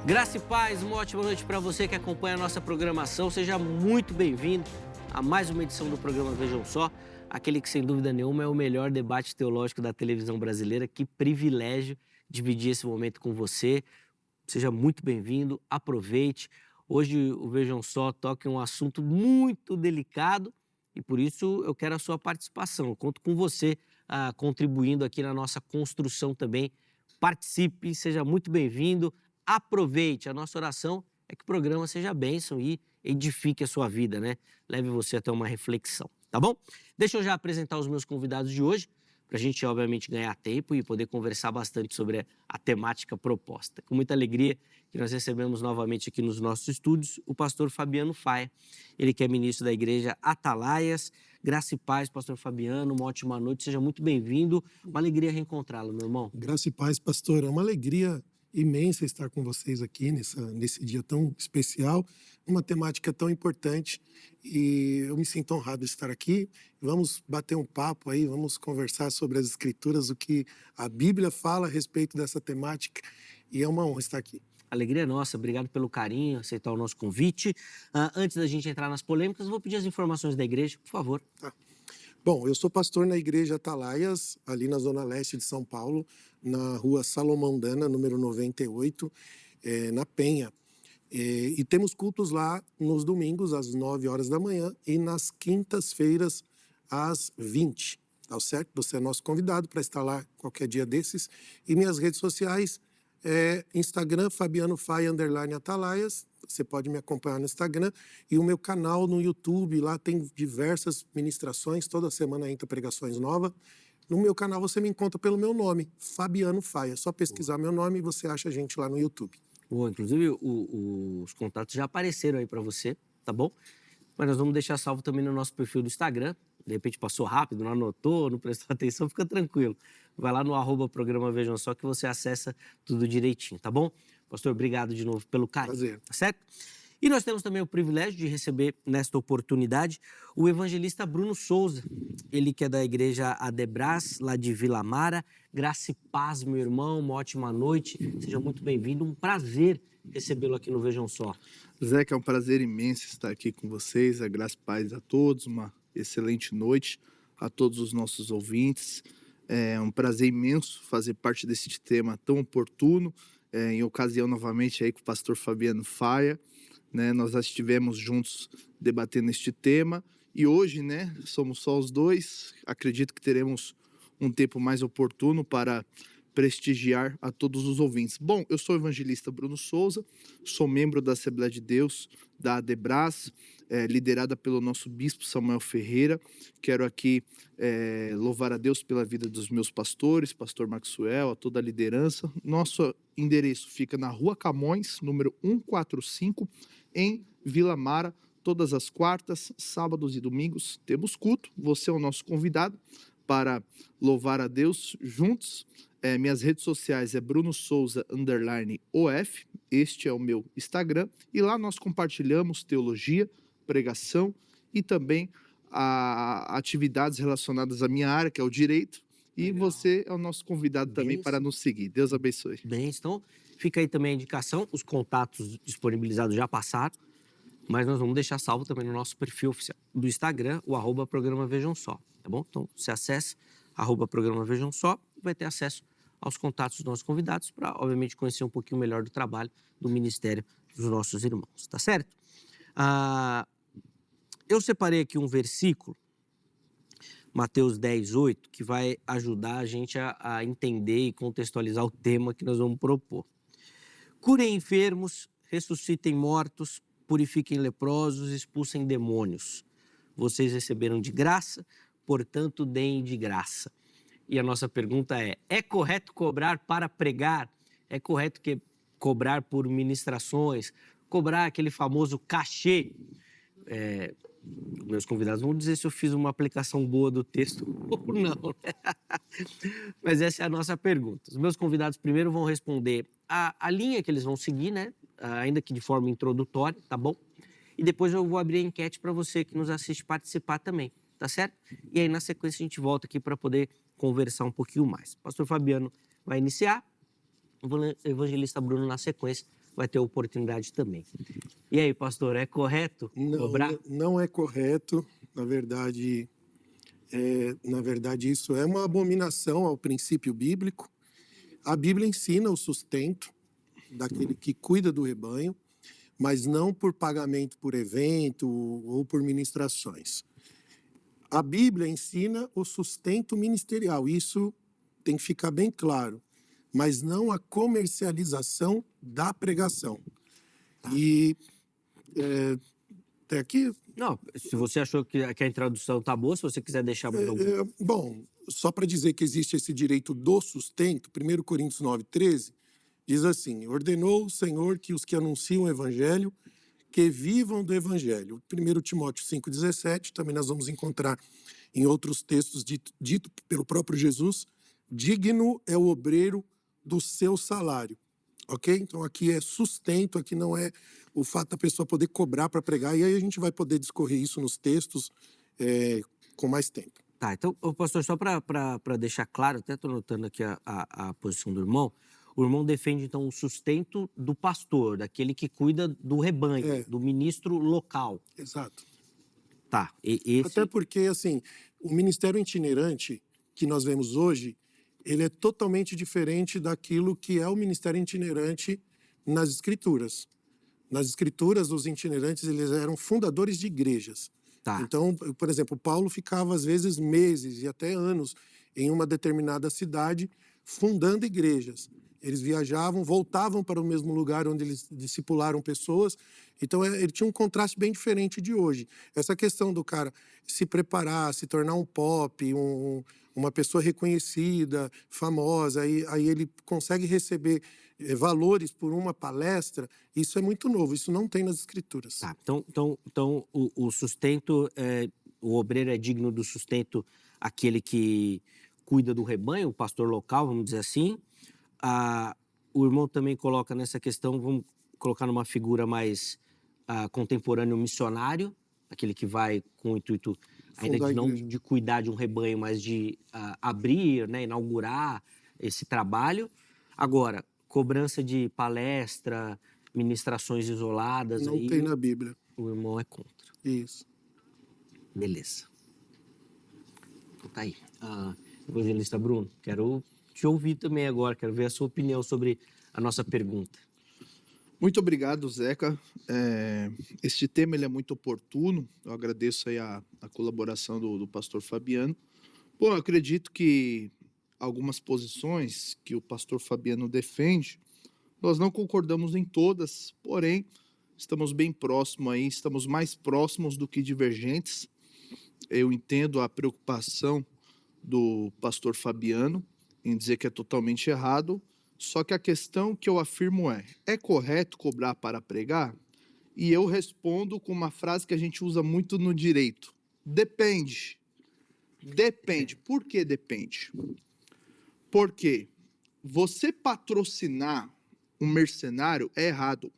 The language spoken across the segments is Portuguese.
Graça e paz, uma ótima noite para você que acompanha a nossa programação. Seja muito bem-vindo a mais uma edição do programa Vejam Só, aquele que sem dúvida nenhuma é o melhor debate teológico da televisão brasileira. Que privilégio dividir esse momento com você. Seja muito bem-vindo, aproveite. Hoje o Vejam Só toca em um assunto muito delicado e por isso eu quero a sua participação. Eu conto com você contribuindo aqui na nossa construção também. Participe, seja muito bem-vindo. Aproveite, a nossa oração é que o programa seja bênção e edifique a sua vida, né? Leve você até uma reflexão, tá bom? Deixa eu já apresentar os meus convidados de hoje, para a gente, obviamente, ganhar tempo e poder conversar bastante sobre a temática proposta. Com muita alegria que nós recebemos novamente aqui nos nossos estúdios o pastor Fabiano Faia, ele que é ministro da Igreja Atalaias. Graça e paz, pastor Fabiano, uma ótima noite, seja muito bem-vindo, uma alegria reencontrá-lo, meu irmão. Graça e paz, pastor, é uma alegria imensa estar com vocês aqui nesse dia tão especial, uma temática tão importante, e eu me sinto honrado de estar aqui. Vamos bater um papo aí, vamos conversar sobre as Escrituras, o que a Bíblia fala a respeito dessa temática, e é uma honra estar aqui. Alegria nossa, obrigado pelo carinho, aceitar o nosso convite. Antes da gente entrar nas polêmicas, eu vou pedir as informações da igreja, por favor. Tá. Bom, eu sou pastor na Igreja Atalaias, ali na Zona Leste de São Paulo, na rua Salomão Dana, número 98, na Penha. E temos cultos lá nos domingos, às 9 horas da manhã, e nas quintas-feiras, às 20. Tá certo? Você é nosso convidado para estar lá qualquer dia desses. E minhas redes sociais, Instagram, Fabiano Faia, _Atalaias. Você pode me acompanhar no Instagram, e o meu canal no YouTube, lá tem diversas ministrações, toda semana entra pregações novas. No meu canal você me encontra pelo meu nome, Fabiano Faia. É só pesquisar meu nome e você acha a gente lá no YouTube. Inclusive, os contatos já apareceram aí para você, tá bom? Mas nós vamos deixar salvo também no nosso perfil do Instagram. De repente passou rápido, não anotou, não prestou atenção, fica tranquilo. Vai lá no @programa Vejam Só que você acessa tudo direitinho, tá bom? Pastor, obrigado de novo pelo carinho. Prazer. Tá certo? E nós temos também o privilégio de receber, nesta oportunidade, o evangelista Bruno Souza. Ele que é da Igreja Adebras, lá de Vila Mara. Graça e paz, meu irmão, uma ótima noite. Seja muito bem-vindo, um prazer recebê-lo aqui no Vejam Só. Zé, que é um prazer imenso estar aqui com vocês. A graça e paz a todos, uma excelente noite a todos os nossos ouvintes. É um prazer imenso fazer parte desse tema tão oportuno, em ocasião novamente aí com o pastor Fabiano Faia, né? Nós já estivemos juntos debatendo este tema e hoje, né, somos só os dois. Acredito que teremos um tempo mais oportuno para prestigiar a todos os ouvintes. Bom, eu sou o evangelista Bruno Souza, sou membro da Assembleia de Deus da Adebras, liderada pelo nosso bispo Samuel Ferreira. Quero aqui louvar a Deus pela vida dos meus pastores, pastor Maxwell, a toda a liderança. Nosso endereço fica na Rua Camões, número 145, em Vila Mara. Todas as quartas, sábados e domingos temos culto. Você é o nosso convidado para louvar a Deus juntos. Minhas redes sociais é Bruno Souza _OF, este é o meu Instagram, e lá nós compartilhamos teologia, pregação e também atividades relacionadas à minha área, que é o direito, e legal. Você é o nosso convidado também para nos seguir. Deus abençoe. Bem, então fica aí também a indicação, os contatos disponibilizados já passaram, mas nós vamos deixar salvo também no nosso perfil oficial do Instagram, o @programa Vejam Só, tá bom? Então você acessa @programa Vejam Só e vai ter acesso aos contatos dos nossos convidados para, obviamente, conhecer um pouquinho melhor do trabalho do ministério dos nossos irmãos, tá certo? Eu separei aqui um versículo, Mateus 10:8, que vai ajudar a gente a entender e contextualizar o tema que nós vamos propor. Curem enfermos, ressuscitem mortos, purifiquem leprosos, expulsem demônios. Vocês receberam de graça, portanto, deem de graça. E a nossa pergunta é correto cobrar para pregar? É correto cobrar por ministrações? Cobrar aquele famoso cachê? Meus convidados vão dizer se eu fiz uma aplicação boa do texto ou não. Mas essa é a nossa pergunta. Os meus convidados primeiro vão responder a linha que eles vão seguir, né? Ainda que de forma introdutória, tá bom? E depois eu vou abrir a enquete para você que nos assiste participar também, tá certo? E aí na sequência a gente volta aqui para poder conversar um pouquinho mais. Pastor Fabiano vai iniciar, o evangelista Bruno na sequência vai ter oportunidade também. E aí, pastor, é correto cobrar? Não é correto. Na verdade, isso é uma abominação ao princípio bíblico. A Bíblia ensina o sustento daquele que cuida do rebanho, mas não por pagamento por evento ou por ministrações. A Bíblia ensina o sustento ministerial, isso tem que ficar bem claro, mas não a comercialização da pregação. E até aqui... Não, se você achou que a introdução tá boa, se você quiser deixar mais algum... Bom, só para dizer que existe esse direito do sustento, 1 Coríntios 9:13, diz assim: ordenou o Senhor que os que anunciam o evangelho, que vivam do evangelho. 1 Timóteo 5:17, também nós vamos encontrar em outros textos dito pelo próprio Jesus, digno é o obreiro do seu salário. Ok? Então aqui é sustento, aqui não é o fato da pessoa poder cobrar para pregar, e aí a gente vai poder discorrer isso nos textos com mais tempo. Tá, então, pastor, só para deixar claro, até estou notando aqui a posição do irmão, o irmão defende, então, o sustento do pastor, daquele que cuida do rebanho, do ministro local. Exato. Tá, Até porque, assim, o ministério itinerante que nós vemos hoje, ele é totalmente diferente daquilo que é o ministério itinerante nas Escrituras. Nas Escrituras, os itinerantes, eles eram fundadores de igrejas. Tá. Então, por exemplo, Paulo ficava, às vezes, meses e até anos em uma determinada cidade fundando igrejas. Eles viajavam, voltavam para o mesmo lugar onde eles discipularam pessoas. Então, ele tinha um contraste bem diferente de hoje. Essa questão do cara se preparar, se tornar um pop, uma pessoa reconhecida, famosa, aí ele consegue receber valores por uma palestra, isso é muito novo, isso não tem nas Escrituras. Tá, então o sustento, o obreiro é digno do sustento, aquele que cuida do rebanho, o pastor local, vamos dizer assim. O irmão também coloca nessa questão, vamos colocar numa figura mais contemporânea, o missionário, aquele que vai com o intuito ainda de não de cuidar de um rebanho, mas de abrir, né, inaugurar esse trabalho. Agora, cobrança de palestra, ministrações isoladas... Não tem na Bíblia. O irmão é contra. Isso. Beleza. Então tá aí. Evangelista Bruno, quero te ouvir também agora, quero ver a sua opinião sobre a nossa pergunta. Muito obrigado, Zeca. Este tema ele é muito oportuno. Eu agradeço aí a colaboração do pastor Fabiano. Bom, eu acredito que algumas posições que o pastor Fabiano defende, nós não concordamos em todas, porém, estamos bem próximos aí, estamos mais próximos do que divergentes. Eu entendo a preocupação do pastor Fabiano em dizer que é totalmente errado, só que a questão que eu afirmo é correto cobrar para pregar? E eu respondo com uma frase que a gente usa muito no direito: depende. Depende. Por que depende? Porque você patrocinar um mercenário é errado.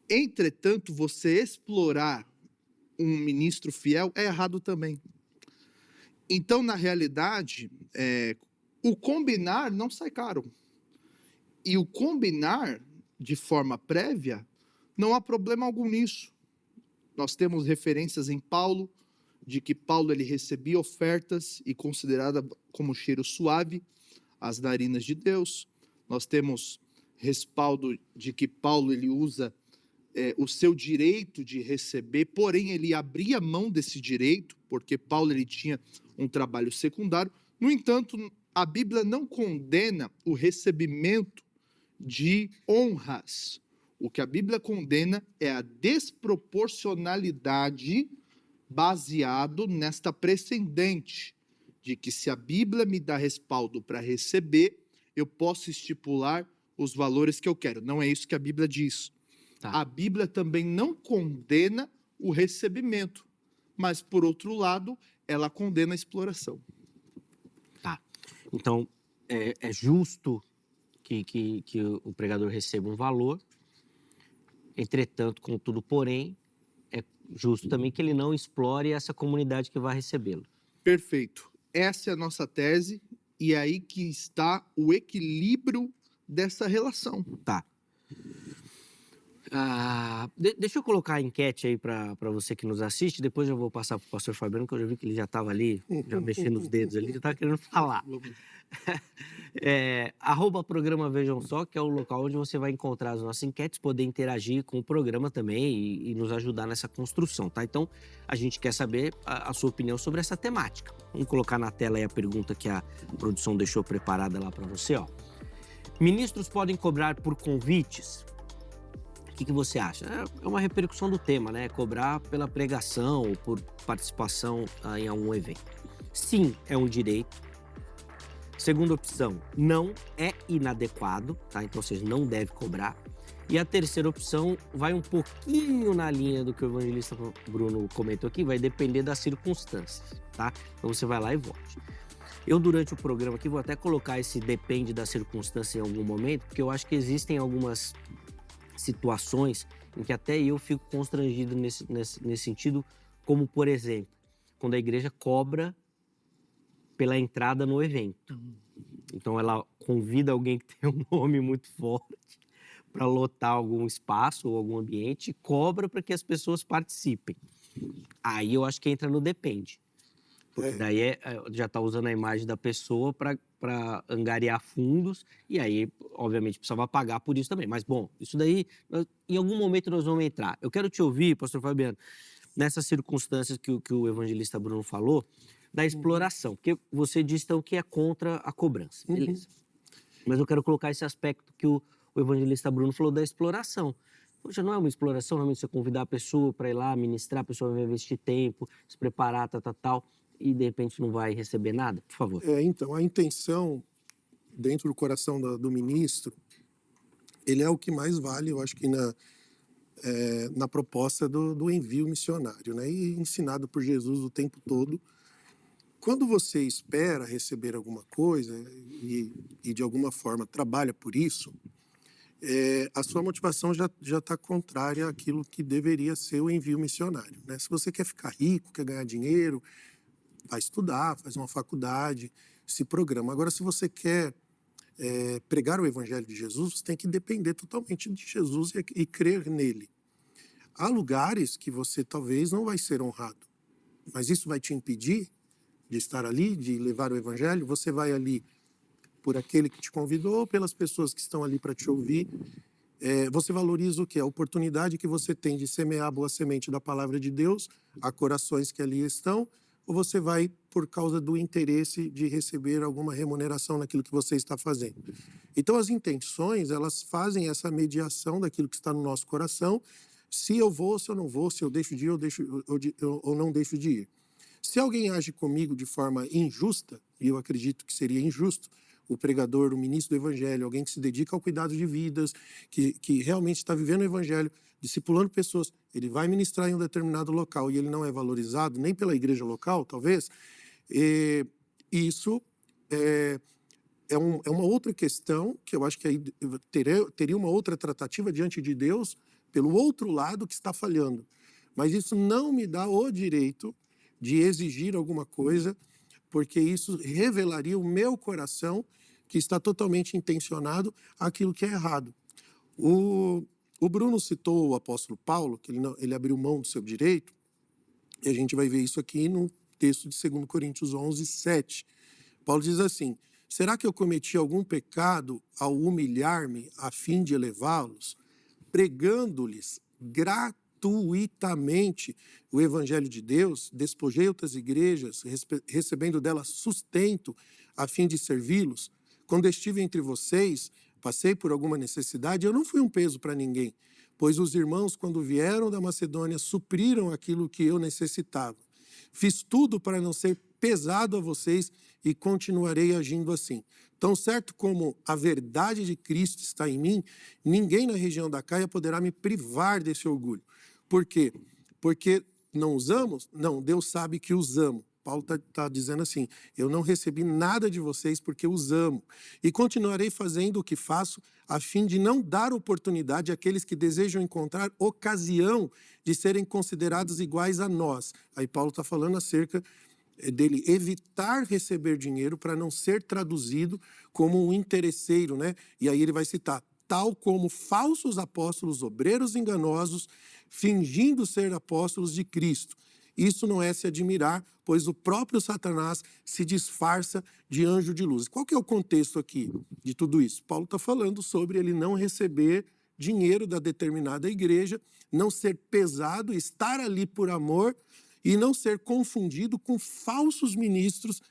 Entretanto, você explorar um ministro fiel é errado também. Então, na realidade, o combinar não sai caro. E o combinar de forma prévia, não há problema algum nisso. Nós temos referências em Paulo, de que Paulo ele recebia ofertas e considerada como cheiro suave as narinas de Deus. Nós temos respaldo de que Paulo ele usa o seu direito de receber, porém ele abria mão desse direito, porque Paulo ele tinha um trabalho secundário. No entanto, a Bíblia não condena o recebimento de honras. O que a Bíblia condena é a desproporcionalidade baseado nesta precedente, de que se a Bíblia me dá respaldo para receber, eu posso estipular os valores que eu quero. Não é isso que a Bíblia diz. Tá. A Bíblia também não condena o recebimento, mas, por outro lado, ela condena a exploração. Tá. Então, é justo que o pregador receba um valor, entretanto, contudo, porém, é justo também que ele não explore essa comunidade que vai recebê-lo. Perfeito. Essa é a nossa tese, e é aí que está o equilíbrio dessa relação. Tá. Deixa eu colocar a enquete aí para você que nos assiste, depois eu vou passar para o pastor Fabiano, que eu já vi que ele já estava ali, já mexendo os dedos ali, já estava querendo falar. @programa Vejam Só, que é o local onde você vai encontrar as nossas enquetes, poder interagir com o programa também e nos ajudar nessa construção, tá? Então, a gente quer saber a sua opinião sobre essa temática. Vamos colocar na tela aí a pergunta que a produção deixou preparada lá para você, ó. Ministros podem cobrar por convites? O que você acha? É uma repercussão do tema, né? Cobrar pela pregação ou por participação em algum evento. Sim, é um direito. Segunda opção, não é inadequado, tá? Então, você não deve cobrar. E a terceira opção vai um pouquinho na linha do que o evangelista Bruno comentou aqui, vai depender das circunstâncias, tá? Então, você vai lá e vote. Eu, durante o programa aqui, vou até colocar esse depende da circunstância em algum momento, porque eu acho que existem algumas situações em que até eu fico constrangido nesse sentido, como, por exemplo, quando a igreja cobra pela entrada no evento. Então, ela convida alguém que tem um nome muito forte para lotar algum espaço ou algum ambiente e cobra para que as pessoas participem. Aí eu acho que entra no depende. Porque daí já está usando a imagem da pessoa para angariar fundos e aí, obviamente, precisava pagar por isso também. Mas, bom, isso daí, em algum momento nós vamos entrar. Eu quero te ouvir, pastor Fabiano, nessas circunstâncias que o evangelista Bruno falou, da exploração. Porque você disse, então, que é contra a cobrança. Beleza. Mas eu quero colocar esse aspecto que o evangelista Bruno falou da exploração. Poxa, não é uma exploração realmente você convidar a pessoa para ir lá ministrar, a pessoa vai investir tempo, se preparar, tal, e de repente não vai receber nada? Por favor. Então, a intenção dentro do coração do ministro, ele é o que mais vale, eu acho que na proposta do envio missionário, né? E ensinado por Jesus o tempo todo. Quando você espera receber alguma coisa e de alguma forma trabalha por isso, a sua motivação já está contrária àquilo que deveria ser o envio missionário, né? Se você quer ficar rico, quer ganhar dinheiro, vai estudar, faz uma faculdade, se programa. Agora, se você quer pregar o evangelho de Jesus, você tem que depender totalmente de Jesus e crer nele. Há lugares que você talvez não vai ser honrado, mas isso vai te impedir de estar ali, de levar o evangelho. Você vai ali por aquele que te convidou, pelas pessoas que estão ali para te ouvir. Você valoriza o quê? A oportunidade que você tem de semear a boa semente da palavra de Deus a corações que ali estão, ou você vai por causa do interesse de receber alguma remuneração naquilo que você está fazendo? Então, as intenções, elas fazem essa mediação daquilo que está no nosso coração, se eu vou, se eu não vou, se eu deixo de ir ou não deixo de ir. Se alguém age comigo de forma injusta, e eu acredito que seria injusto, o pregador, o ministro do evangelho, alguém que se dedica ao cuidado de vidas, que realmente está vivendo o evangelho, discipulando pessoas, ele vai ministrar em um determinado local e ele não é valorizado, nem pela igreja local, talvez, isso é uma outra questão que eu acho que aí teria uma outra tratativa diante de Deus pelo outro lado que está falhando. Mas isso não me dá o direito de exigir alguma coisa, porque isso revelaria o meu coração que está totalmente intencionado àquilo que é errado. O Bruno citou o apóstolo Paulo, que ele abriu mão do seu direito, e a gente vai ver isso aqui no texto de 2 Coríntios 11, 7. Paulo diz assim: será que eu cometi algum pecado ao humilhar-me a fim de elevá-los, pregando-lhes gratuitamente o evangelho de Deus, despojei outras igrejas, recebendo delas sustento a fim de servi-los? Quando estive entre vocês, passei por alguma necessidade, eu não fui um peso para ninguém, pois os irmãos, quando vieram da Macedônia, supriram aquilo que eu necessitava. Fiz tudo para não ser pesado a vocês e continuarei agindo assim. Tão certo como a verdade de Cristo está em mim, ninguém na região da Caia poderá me privar desse orgulho. Por quê? Porque não usamos? Não, Deus sabe que os amo. Paulo está dizendo assim: eu não recebi nada de vocês porque os amo. E continuarei fazendo o que faço a fim de não dar oportunidade àqueles que desejam encontrar ocasião de serem considerados iguais a nós. Aí Paulo está falando acerca dele evitar receber dinheiro para não ser traduzido como um interesseiro, né? E aí ele vai citar tal como falsos apóstolos, obreiros enganosos, fingindo ser apóstolos de Cristo. Isso não é se admirar, pois o próprio Satanás se disfarça de anjo de luz. Qual que é o contexto aqui de tudo isso? Paulo está falando sobre ele não receber dinheiro da determinada igreja, não ser pesado, estar ali por amor e não ser confundido com falsos ministros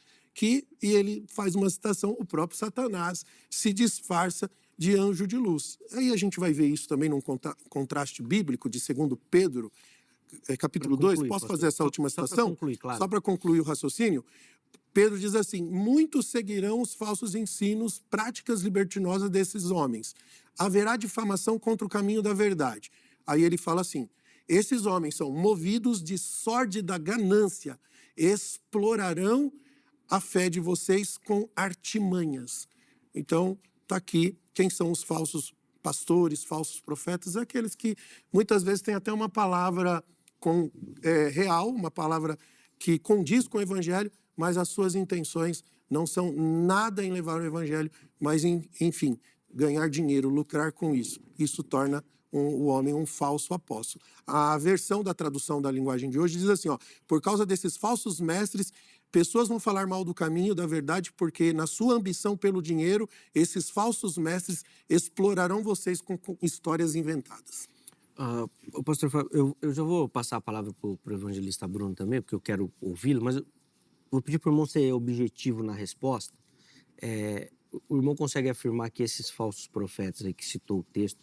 e ele faz uma citação, o próprio Satanás se disfarça de anjo de luz. Aí a gente vai ver isso também num contraste bíblico de 2 Pedro, capítulo 2. Posso fazer essa última citação? Só para concluir, claro. Só para concluir o raciocínio. Pedro diz assim: muitos seguirão os falsos ensinos, práticas libertinosas desses homens. Haverá difamação contra o caminho da verdade. Aí ele fala assim: esses homens são movidos de sórdida ganância, explorarão a fé de vocês com artimanhas. Então, está aqui quem são os falsos pastores, falsos profetas, aqueles que muitas vezes têm até uma palavra real, uma palavra que condiz com o evangelho, mas as suas intenções não são nada em levar o evangelho, mas, enfim, ganhar dinheiro, lucrar com isso. Isso torna o homem um falso apóstolo. A versão da tradução da linguagem de hoje diz assim, por causa desses falsos mestres, pessoas vão falar mal do caminho da verdade, porque na sua ambição pelo dinheiro, esses falsos mestres explorarão vocês com histórias inventadas. Pastor Fábio, eu já vou passar a palavra para o evangelista Bruno também, porque eu quero ouvi-lo, mas eu vou pedir para o irmão ser objetivo na resposta. O irmão consegue afirmar que esses falsos profetas aí que citou o texto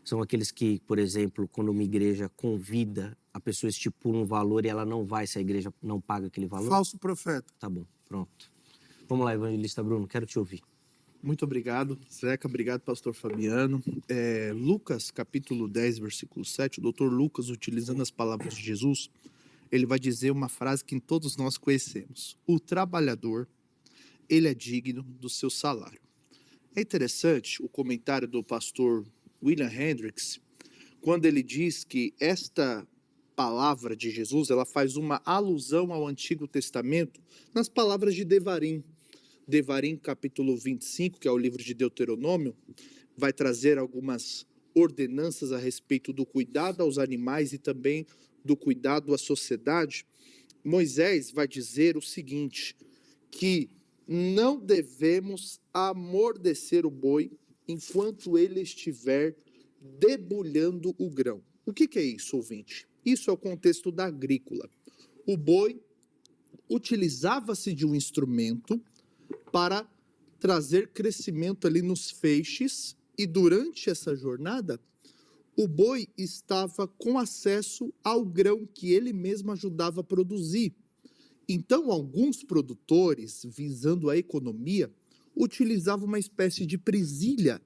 são aqueles que, por exemplo, quando uma igreja convida, a pessoa estipula um valor e ela não vai se a igreja não paga aquele valor? Falso profeta. Tá bom, pronto. Vamos lá, evangelista Bruno, quero te ouvir. Muito obrigado, Zeca. Obrigado, pastor Fabiano. Lucas, capítulo 10, versículo 7, o doutor Lucas, utilizando as palavras de Jesus, ele vai dizer uma frase que todos nós conhecemos. O trabalhador, ele é digno do seu salário. É interessante o comentário do pastor William Hendricks, quando ele diz que esta palavra de Jesus, ela faz uma alusão ao Antigo Testamento nas palavras de Devarim. Devarim, capítulo 25, que é o livro de Deuteronômio, vai trazer algumas ordenanças a respeito do cuidado aos animais e também do cuidado à sociedade. Moisés vai dizer o seguinte, que não devemos amordecer o boi enquanto ele estiver debulhando o grão. O que é isso, ouvinte? Isso é o contexto da agrícola. O boi utilizava-se de um instrumento para trazer crescimento ali nos feixes, e durante essa jornada, o boi estava com acesso ao grão que ele mesmo ajudava a produzir. Então, alguns produtores, visando a economia, utilizavam uma espécie de presilha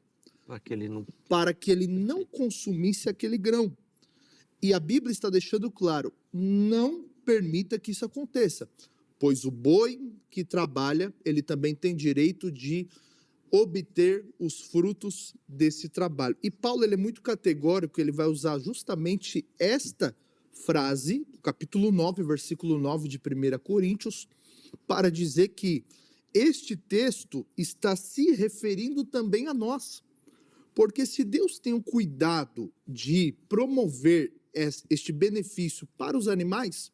para que ele não consumisse aquele grão. E a Bíblia está deixando claro, não permita que isso aconteça, pois o boi que trabalha, ele também tem direito de obter os frutos desse trabalho. E Paulo, ele é muito categórico, ele vai usar justamente esta frase, capítulo 9, versículo 9 de 1 Coríntios, para dizer que este texto está se referindo também a nós. Porque se Deus tem o cuidado de promover este benefício para os animais,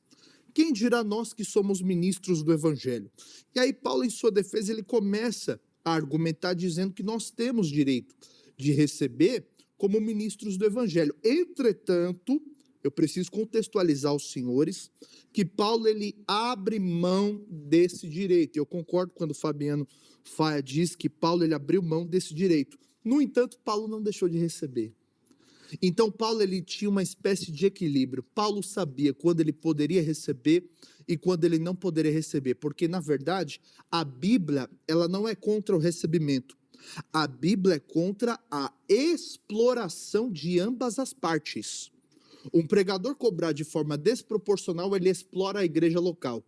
quem dirá nós que somos ministros do Evangelho? E aí Paulo, em sua defesa, ele começa a argumentar dizendo que nós temos direito de receber como ministros do Evangelho. Entretanto, eu preciso contextualizar os senhores que Paulo, ele abre mão desse direito. Eu concordo quando o Fabiano Faia diz que Paulo, ele abriu mão desse direito. No entanto, Paulo não deixou de receber. Então, Paulo, ele tinha uma espécie de equilíbrio. Paulo sabia quando ele poderia receber e quando ele não poderia receber, porque, na verdade, a Bíblia, ela não é contra o recebimento. A Bíblia é contra a exploração de ambas as partes. Um pregador cobrar de forma desproporcional, ele explora a igreja local.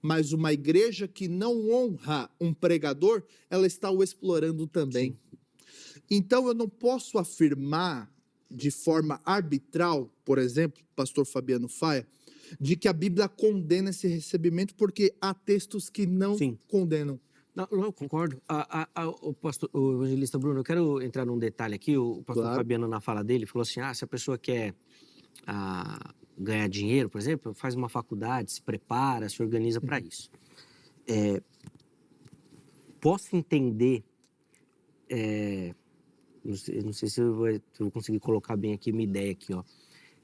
Mas uma igreja que não honra um pregador, ela está o explorando também. Sim. Então, eu não posso afirmar de forma arbitral, por exemplo, pastor Fabiano Faia, de que a Bíblia condena esse recebimento, porque há textos que não condenam. Não, não, eu concordo. O evangelista Bruno, eu quero entrar num detalhe aqui. O pastor Claro. Fabiano, na fala dele, falou assim: se a pessoa quer ganhar dinheiro, por exemplo, faz uma faculdade, se prepara, se organiza para isso. Posso entender, não sei se eu vou conseguir colocar bem aqui minha ideia aqui, ó,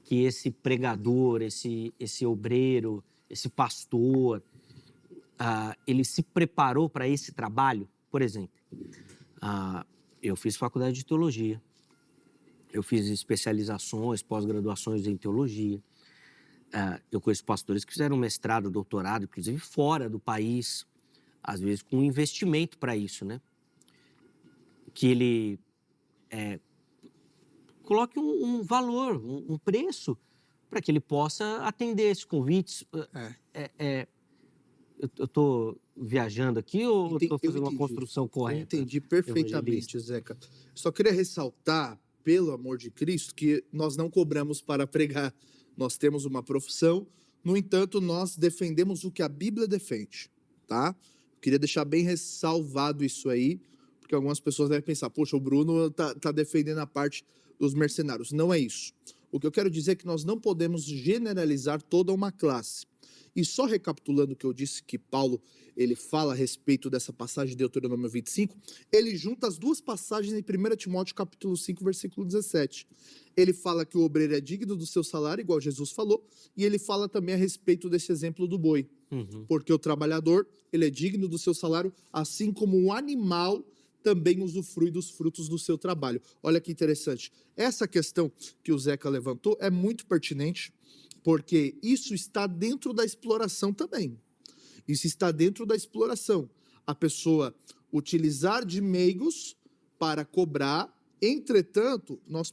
que esse pregador, esse obreiro, esse pastor, ele se preparou para esse trabalho. Por exemplo, eu fiz faculdade de teologia, eu fiz especializações, pós-graduações em teologia. Eu conheço pastores que fizeram mestrado, doutorado, inclusive fora do país, às vezes com investimento para isso, né? Que ele coloque um valor, um preço, para que ele possa atender esses convites. Eu estou viajando aqui ou estou fazendo uma construção correta? Eu entendi perfeitamente, Zeca. Só queria ressaltar, pelo amor de Cristo, que nós não cobramos para pregar. Nós temos uma profissão, no entanto, nós defendemos o que a Bíblia defende, tá? Queria deixar bem ressalvado isso aí, porque algumas pessoas devem pensar, poxa, o Bruno tá defendendo a parte dos mercenários. Não é isso. O que eu quero dizer é que nós não podemos generalizar toda uma classe. E só recapitulando o que eu disse, que Paulo ele fala a respeito dessa passagem de Deuteronômio 25, ele junta as duas passagens em 1 Timóteo capítulo 5, versículo 17. Ele fala que o obreiro é digno do seu salário, igual Jesus falou, e ele fala também a respeito desse exemplo do boi. Porque o trabalhador, ele é digno do seu salário, assim como um animal também usufrui dos frutos do seu trabalho. Olha que interessante. Essa questão que o Zeca levantou é muito pertinente, porque isso está dentro da exploração também. Isso está dentro da exploração. A pessoa utilizar de meios para cobrar. Entretanto, nós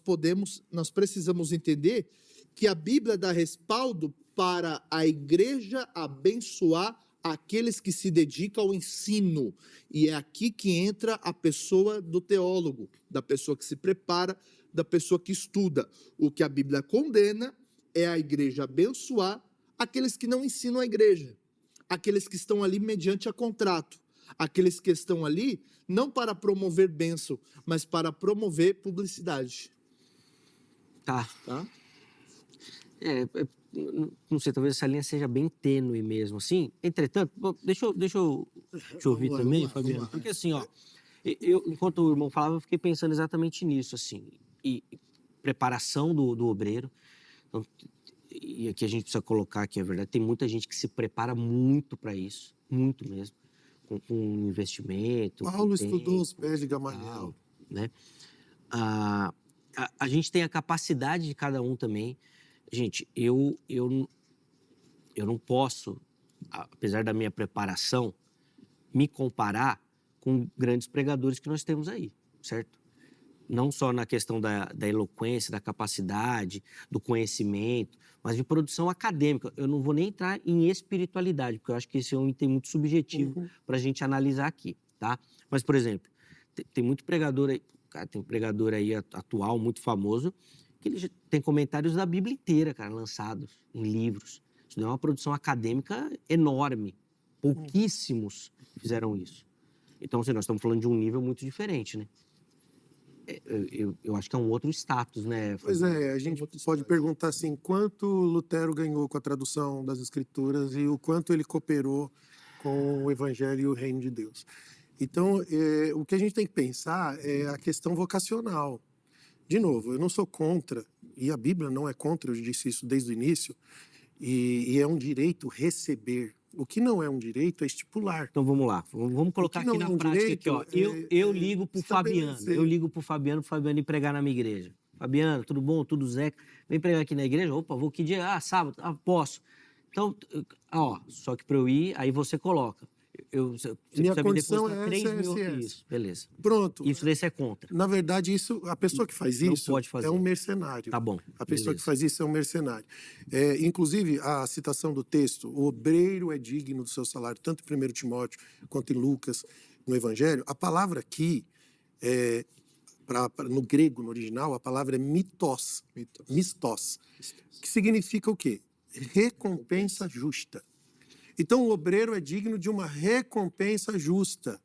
precisamos entender que a Bíblia dá respaldo para a igreja abençoar aqueles que se dedicam ao ensino. E é aqui que entra a pessoa do teólogo, da pessoa que se prepara, da pessoa que estuda. O que a Bíblia condena é a igreja abençoar aqueles que não ensinam a igreja, aqueles que estão ali mediante a contrato, aqueles que estão ali não para promover bênção, mas para promover publicidade. Tá? Não sei, talvez essa linha seja bem tênue mesmo, assim. Entretanto, deixa eu te ouvir também, Fabiano, porque assim, ó, enquanto o irmão falava, eu fiquei pensando exatamente nisso, assim, e preparação do obreiro. Então, e aqui a gente precisa colocar que é verdade, tem muita gente que se prepara muito para isso, muito mesmo, com investimento. Paulo estudou os pés de Gamaliel, né? A gente tem a capacidade de cada um também. Gente, eu não posso, apesar da minha preparação, me comparar com grandes pregadores que nós temos aí, certo? Não só na questão da eloquência, da capacidade, do conhecimento, mas de produção acadêmica. Eu não vou nem entrar em espiritualidade, porque eu acho que esse é um item muito subjetivo para a gente analisar aqui, tá? Mas, por exemplo, tem muito pregador aí, cara, tem um pregador aí atual, muito famoso, que ele tem comentários da Bíblia inteira, cara, lançados em livros. Isso é uma produção acadêmica enorme. Pouquíssimos fizeram isso. Então, assim, nós estamos falando de um nível muito diferente, né? Eu acho que é um outro status, né? Pois é, a gente pode perguntar assim, quanto Lutero ganhou com a tradução das Escrituras e o quanto ele cooperou com o Evangelho e o Reino de Deus. Então, o que a gente tem que pensar é a questão vocacional. De novo, eu não sou contra, e a Bíblia não é contra, eu disse isso desde o início, e é um direito receber. O que não é um direito é estipular. Então vamos lá, vamos colocar aqui na prática aqui, ó. Eu ligo pro Fabiano, pro Fabiano ir pregar na minha igreja. Fabiano, tudo bom? Tudo Zeca? Vem pregar aqui na igreja? Opa, vou que dia? Sábado. Posso. Então, só que para eu ir, aí você coloca. Minha condição é isso, beleza. Pronto. Isso daí você é contra. Na verdade, a pessoa que faz isso pode fazer. É um mercenário. Tá bom. A pessoa que faz isso é um mercenário. Inclusive, a citação do texto, o obreiro é digno do seu salário, tanto em 1 Timóteo quanto em Lucas, no Evangelho. A palavra aqui, no grego, no original, a palavra é mistos, que significa o quê? Recompensa justa. Então, o obreiro é digno de uma recompensa justa.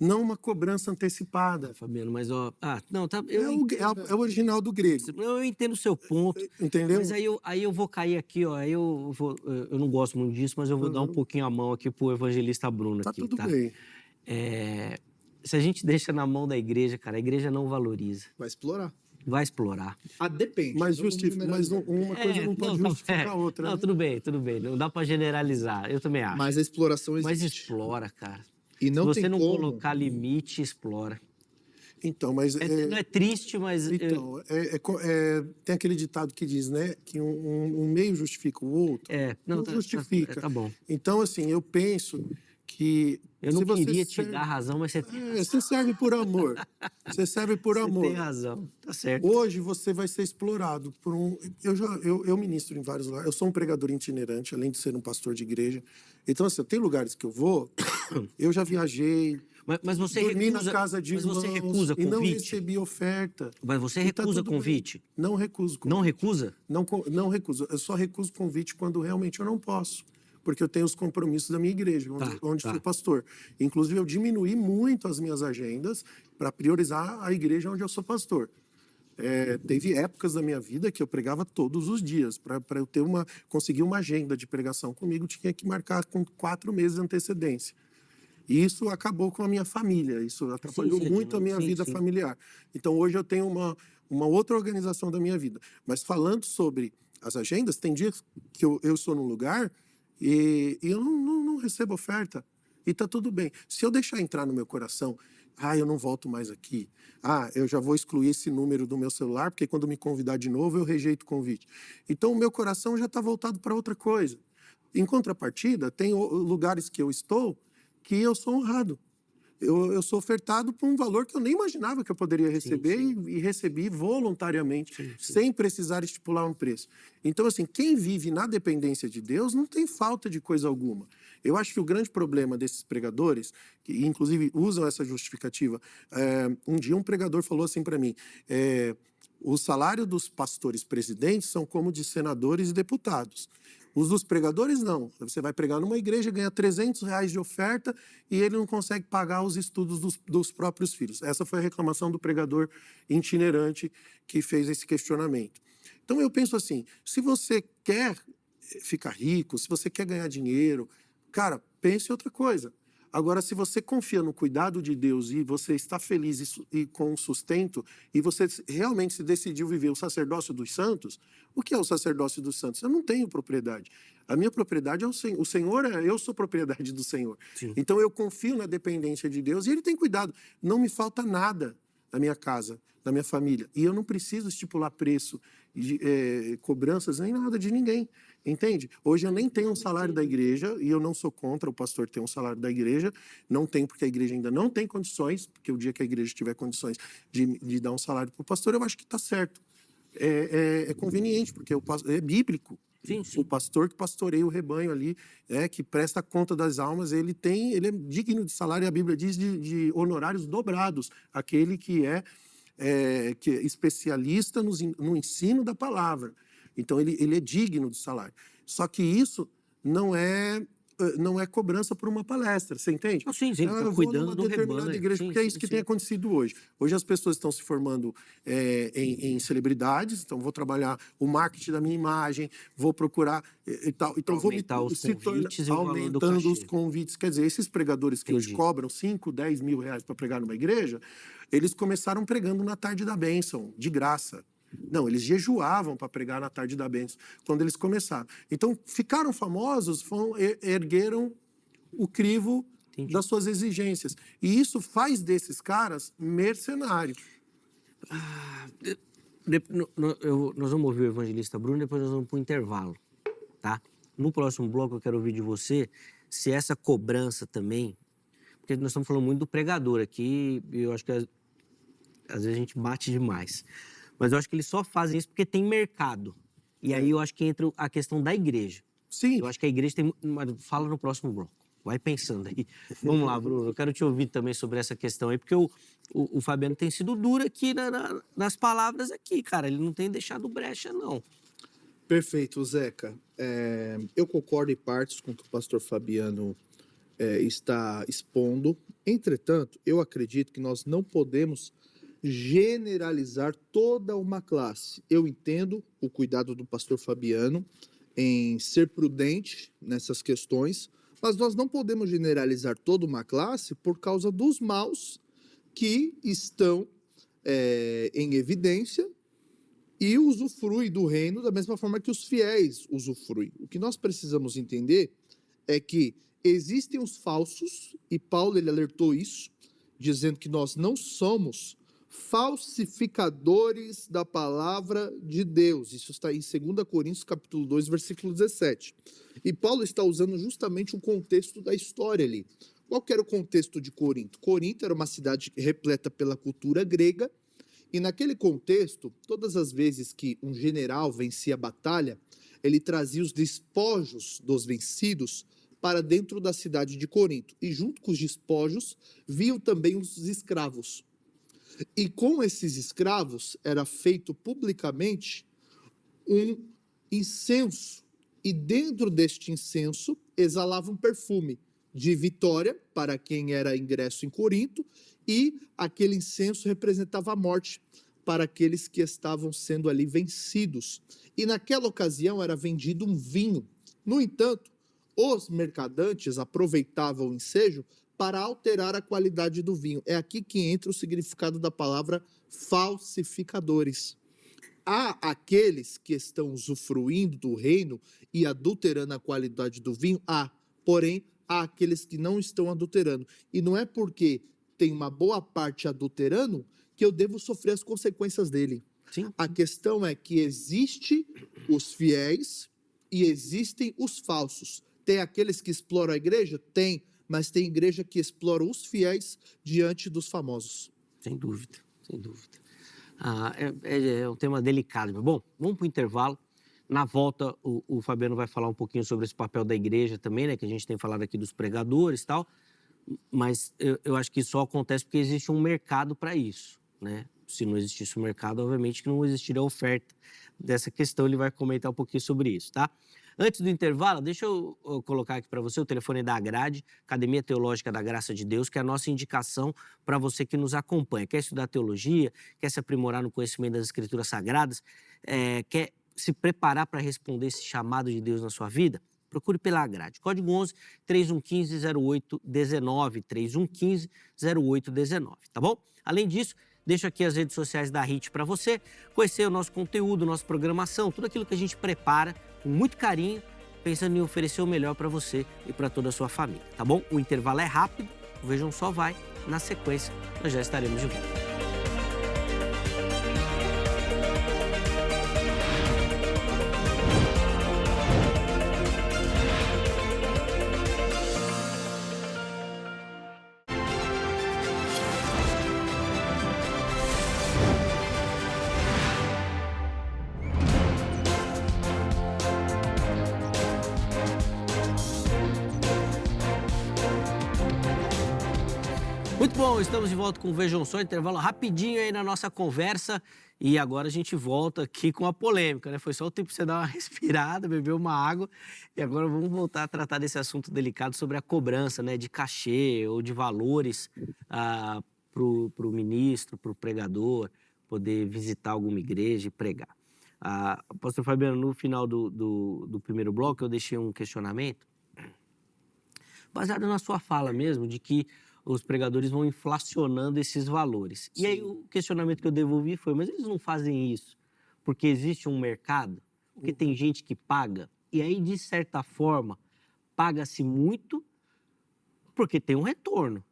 não uma cobrança antecipada. Fabiano, mas ó... não, tá... É o original do grego, Eu entendo o seu ponto, entendeu? mas aí eu vou cair aqui, ó, eu não gosto muito disso, mas eu vou dar um pouquinho a mão aqui pro evangelista Bruno Tá aqui, tudo tá? bem. Se a gente deixa na mão da igreja, cara, a igreja não valoriza, Vai explorar. vai explorar. Depende. Mas, Vamos uma coisa não pode justificar a outra. Não, né? tudo bem, não dá pra generalizar, eu também acho. Mas a exploração Mas existe. explora, cara. E não Se você tem não como. colocar limite, explora. Então, mas Não é triste, mas... então, tem aquele ditado que diz, né, que um meio justifica o outro. Não justifica. Tá bom. Então, assim, eu penso que Eu não se você queria te dar razão, mas você tem razão. você serve por amor. Você serve por Você amor. tem razão, tá certo. Hoje você vai ser explorado por um. Eu ministro em vários lugares. Eu sou um pregador itinerante, além de ser um pastor de igreja. Então, assim, tem lugares que eu vou. Eu já viajei. Mas você dormi recusa, na casa de mas irmãos você recusa e não convite? recebi oferta. Mas você E tá recusa tudo bem. convite? Não recuso convite. Não recusa? Não recuso. Eu só recuso convite quando realmente eu não posso. Porque eu tenho os compromissos da minha igreja, onde sou pastor. Inclusive, eu diminuí muito as minhas agendas para priorizar a igreja onde eu sou pastor. Teve épocas da minha vida que eu pregava todos os dias. Para eu conseguir uma agenda de pregação comigo, tinha que marcar com 4 meses de antecedência. E isso acabou com a minha família, isso atrapalhou muito a minha vida familiar. Então, hoje eu tenho uma outra organização da minha vida. Mas falando sobre as agendas, tem dias que eu estou num lugar e eu não recebo oferta. E está tudo bem. Se eu deixar entrar no meu coração, eu não volto mais aqui. Eu já vou excluir esse número do meu celular, porque quando me convidar de novo, eu rejeito o convite. Então, o meu coração já está voltado para outra coisa. Em contrapartida, tem lugares que eu estou que eu sou honrado. Eu sou ofertado por um valor que eu nem imaginava que eu poderia receber e recebi voluntariamente, sem precisar estipular um preço. Então, assim, quem vive na dependência de Deus não tem falta de coisa alguma. Eu acho que o grande problema desses pregadores, que inclusive usam essa justificativa, um dia um pregador falou assim para mim, o salário dos pastores presidentes são como de senadores e deputados. Os dos pregadores, não. Você vai pregar numa igreja, ganha R$300 de oferta e ele não consegue pagar os estudos dos próprios filhos. Essa foi a reclamação do pregador itinerante que fez esse questionamento. Então, eu penso assim, se você quer ficar rico, se você quer ganhar dinheiro, cara, pense em outra coisa. Agora, se você confia no cuidado de Deus e você está feliz e com o sustento, e você realmente se decidiu viver o sacerdócio dos santos, o que é o sacerdócio dos santos? Eu não tenho propriedade. A minha propriedade é o Senhor. O Senhor eu sou propriedade do Senhor. Sim. Então, eu confio na dependência de Deus e Ele tem cuidado. Não me falta nada na minha casa, na minha família. E eu não preciso estipular preço, cobranças, nem nada de ninguém. Entende? Hoje eu nem tenho um salário da igreja e eu não sou contra o pastor ter um salário da igreja. Não tenho, porque a igreja ainda não tem condições, porque o dia que a igreja tiver condições de dar um salário para o pastor, eu acho que está certo. É conveniente, porque é bíblico. Sim. O pastor que pastoreia o rebanho ali, que presta conta das almas, ele é digno de salário, e a Bíblia diz de honorários dobrados. Aquele que é especialista no ensino da palavra. Então, ele é digno de salário. Só que isso não é cobrança por uma palestra, você entende? Sim, ele está cuidando do rebanho. Igreja, porque é isso que tem acontecido hoje. Hoje as pessoas estão se formando em celebridades, então vou trabalhar o marketing da minha imagem, vou procurar e tal. Então vou aumentando os convites. Quer dizer, esses pregadores que hoje cobram 5, 10 mil reais para pregar numa igreja, eles começaram pregando na tarde da bênção, de graça. Não, eles jejuavam para pregar na tarde da bênção, quando eles começaram. Então, ficaram famosos, ergueram o crivo das suas exigências. E isso faz desses caras mercenários. Nós vamos ouvir o evangelista Bruno, depois nós vamos para o intervalo, tá? No próximo bloco, eu quero ouvir de você se essa cobrança também... Porque nós estamos falando muito do pregador aqui, e eu acho que às vezes a gente bate demais. Mas eu acho que eles só fazem isso porque tem mercado. E aí eu acho que entra a questão da igreja. Sim. Eu acho que a igreja tem... Fala no próximo bloco. Vai pensando aí. Vamos lá, Bruno. Eu quero te ouvir também sobre essa questão aí, porque o Fabiano tem sido duro aqui nas palavras aqui, cara. Ele não tem deixado brecha, não. Perfeito, Zeca. Eu concordo em partes com o que o pastor Fabiano está expondo. Entretanto, eu acredito que nós não podemos generalizar toda uma classe. Eu entendo o cuidado do pastor Fabiano em ser prudente nessas questões, mas nós não podemos generalizar toda uma classe por causa dos maus que estão em evidência e usufrui do reino da mesma forma que os fiéis usufruem. O que nós precisamos entender é que existem os falsos, e Paulo ele alertou isso, dizendo que nós não somos falsificadores da palavra de Deus. Isso está em 2 Coríntios capítulo 2, versículo 17. E Paulo está usando justamente o contexto da história ali. Qual que era o contexto de Corinto? Corinto era uma cidade repleta pela cultura grega, e naquele contexto, todas as vezes que um general vencia a batalha, ele trazia os despojos dos vencidos para dentro da cidade de Corinto. E junto com os despojos, vinham também os escravos. E com esses escravos, era feito publicamente um incenso. E dentro deste incenso, exalava um perfume de vitória para quem era ingresso em Corinto, e aquele incenso representava a morte para aqueles que estavam sendo ali vencidos. E naquela ocasião era vendido um vinho. No entanto, os mercadantes aproveitavam o ensejo para alterar a qualidade do vinho. É aqui que entra o significado da palavra falsificadores. Há aqueles que estão usufruindo do reino e adulterando a qualidade do vinho, porém, há aqueles que não estão adulterando. E não é porque tem uma boa parte adulterando que eu devo sofrer as consequências dele. Sim. A questão é que existe os fiéis e existem os falsos. Tem aqueles que exploram a igreja? Tem, mas tem igreja que explora os fiéis diante dos famosos. Sem dúvida, sem dúvida. É um tema delicado. Bom, vamos para o intervalo. Na volta, o Fabiano vai falar um pouquinho sobre esse papel da igreja também, né? Que a gente tem falado aqui dos pregadores e tal. Mas eu acho que isso só acontece porque existe um mercado para isso, né? Se não existisse um mercado, obviamente que não existiria oferta dessa questão. Ele vai comentar um pouquinho sobre isso, tá? Antes do intervalo, deixa eu colocar aqui para você o telefone da Agrade, Academia Teológica da Graça de Deus, que é a nossa indicação para você que nos acompanha. Quer estudar teologia, quer se aprimorar no conhecimento das Escrituras Sagradas, quer se preparar para responder esse chamado de Deus na sua vida? Procure pela Agrade. Código 11 3115-0819, 3115-0819, tá bom? Além disso, deixo aqui as redes sociais da HIT para você conhecer o nosso conteúdo, nossa programação, tudo aquilo que a gente prepara com muito carinho, pensando em oferecer o melhor para você e para toda a sua família, tá bom? O intervalo é rápido, o Vejam Só vai. Na sequência, nós já estaremos de volta. Muito bom, estamos de volta com o Vejam Só, intervalo rapidinho aí na nossa conversa e agora a gente volta aqui com a polêmica, né? Foi só o tempo para você dar uma respirada, beber uma água e agora vamos voltar a tratar desse assunto delicado sobre a cobrança, né? De cachê ou de valores para o ministro, para o pregador, poder visitar alguma igreja e pregar. Pastor Fabiano, no final do primeiro bloco eu deixei um questionamento baseado na sua fala mesmo, de que os pregadores vão inflacionando esses valores. Sim. E aí o questionamento que eu devolvi foi, mas eles não fazem isso porque existe um mercado? Porque tem gente que paga? E aí, de certa forma, paga-se muito porque tem um retorno.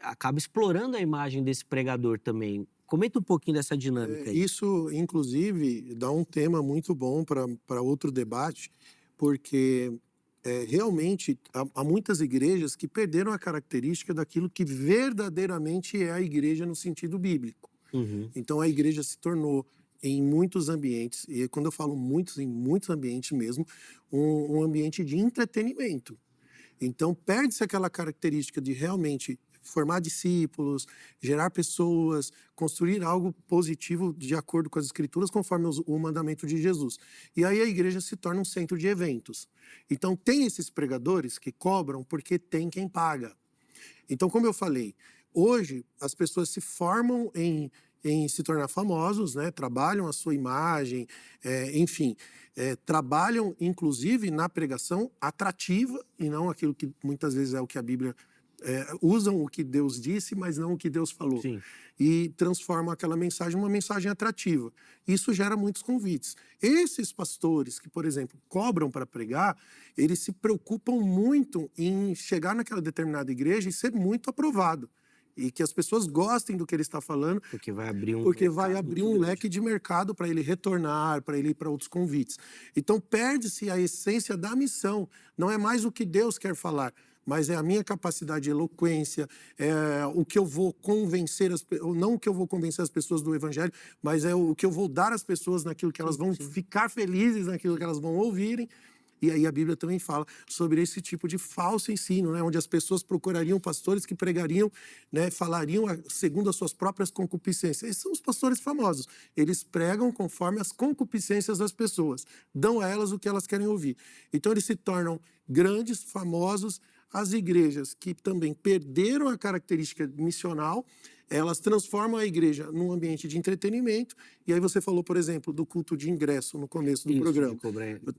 Acaba explorando a imagem desse pregador também. Comenta um pouquinho dessa dinâmica aí. Isso, inclusive, dá um tema muito bom para outro debate, porque... realmente, há muitas igrejas que perderam a característica daquilo que verdadeiramente é a igreja no sentido bíblico. Então, a igreja se tornou, em muitos ambientes, e quando eu falo muitos, em muitos ambientes mesmo, um ambiente de entretenimento. Então, perde-se aquela característica de realmente formar discípulos, gerar pessoas, construir algo positivo de acordo com as Escrituras, conforme o mandamento de Jesus. E aí a igreja se torna um centro de eventos. Então, tem esses pregadores que cobram porque tem quem paga. Então, como eu falei, hoje as pessoas se formam em se tornar famosos, né? Trabalham a sua imagem, enfim, trabalham inclusive na pregação atrativa e não aquilo que muitas vezes é o que a Bíblia usam o que Deus disse, mas não o que Deus falou. Sim. E transformam aquela mensagem em uma mensagem atrativa. Isso gera muitos convites. Esses pastores que, por exemplo, cobram para pregar, eles se preocupam muito em chegar naquela determinada igreja e ser muito aprovado. E que as pessoas gostem do que ele está falando, Porque vai abrir um um leque de mercado para ele retornar, para ele ir para outros convites. Então perde-se a essência da missão. Não é mais o que Deus quer falar, mas é a minha capacidade de eloquência, o que eu vou convencer, não o que eu vou convencer as pessoas do evangelho, mas é o que eu vou dar às pessoas naquilo que elas vão ficar felizes, naquilo que elas vão ouvirem. E aí a Bíblia também fala sobre esse tipo de falso ensino, né? Onde as pessoas procurariam pastores que pregariam, né? Falariam segundo as suas próprias concupiscências. Esses são os pastores famosos. Eles pregam conforme as concupiscências das pessoas. Dão a elas o que elas querem ouvir. Então eles se tornam grandes, famosos. As igrejas que também perderam a característica missional, elas transformam a igreja num ambiente de entretenimento. E aí você falou, por exemplo, do culto de ingresso no começo do programa.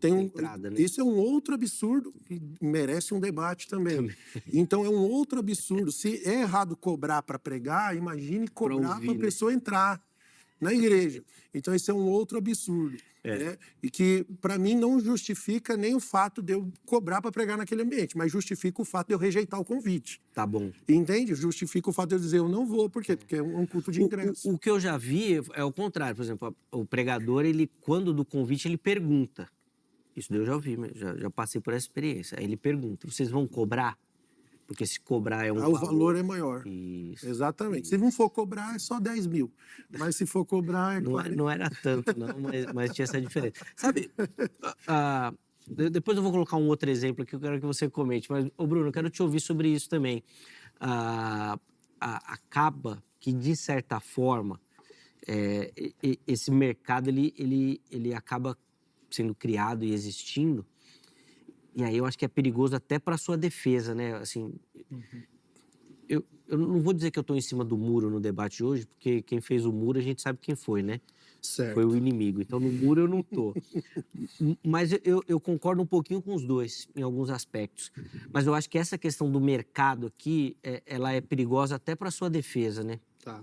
Entrada, né? Isso é um outro absurdo que merece um debate também. Então é um outro absurdo. Se é errado cobrar para pregar, imagine cobrar para a pessoa entrar na igreja. Então esse é um outro absurdo. Né? E que, para mim, não justifica nem o fato de eu cobrar para pregar naquele ambiente, mas justifica o fato de eu rejeitar o convite. Tá bom. Entende? Justifica o fato de eu dizer eu não vou. Por quê? Porque é um culto de ingresso. O que eu já vi é o contrário. Por exemplo, o pregador, ele, quando do convite, ele pergunta. Isso eu já ouvi, já passei por essa experiência. Aí ele pergunta, vocês vão cobrar? Porque se cobrar é um o valor é maior. Isso. Exatamente. Se não for cobrar, é só 10 mil. Mas se for cobrar, é 40. Não era tanto, não, mas tinha essa diferença. Sabe, depois eu vou colocar um outro exemplo aqui, eu quero que você comente. Mas, Bruno, eu quero te ouvir sobre isso também. Acaba que, de certa forma, esse mercado, ele acaba sendo criado e existindo. E aí eu acho que é perigoso até para a sua defesa, né? Assim, eu não vou dizer que eu estou em cima do muro no debate de hoje, porque quem fez o muro a gente sabe quem foi, né? Certo. Foi o inimigo. Então, no muro eu não estou. Mas eu concordo um pouquinho com os dois, em alguns aspectos. Mas eu acho que essa questão do mercado aqui, ela é perigosa até para a sua defesa, né? Tá,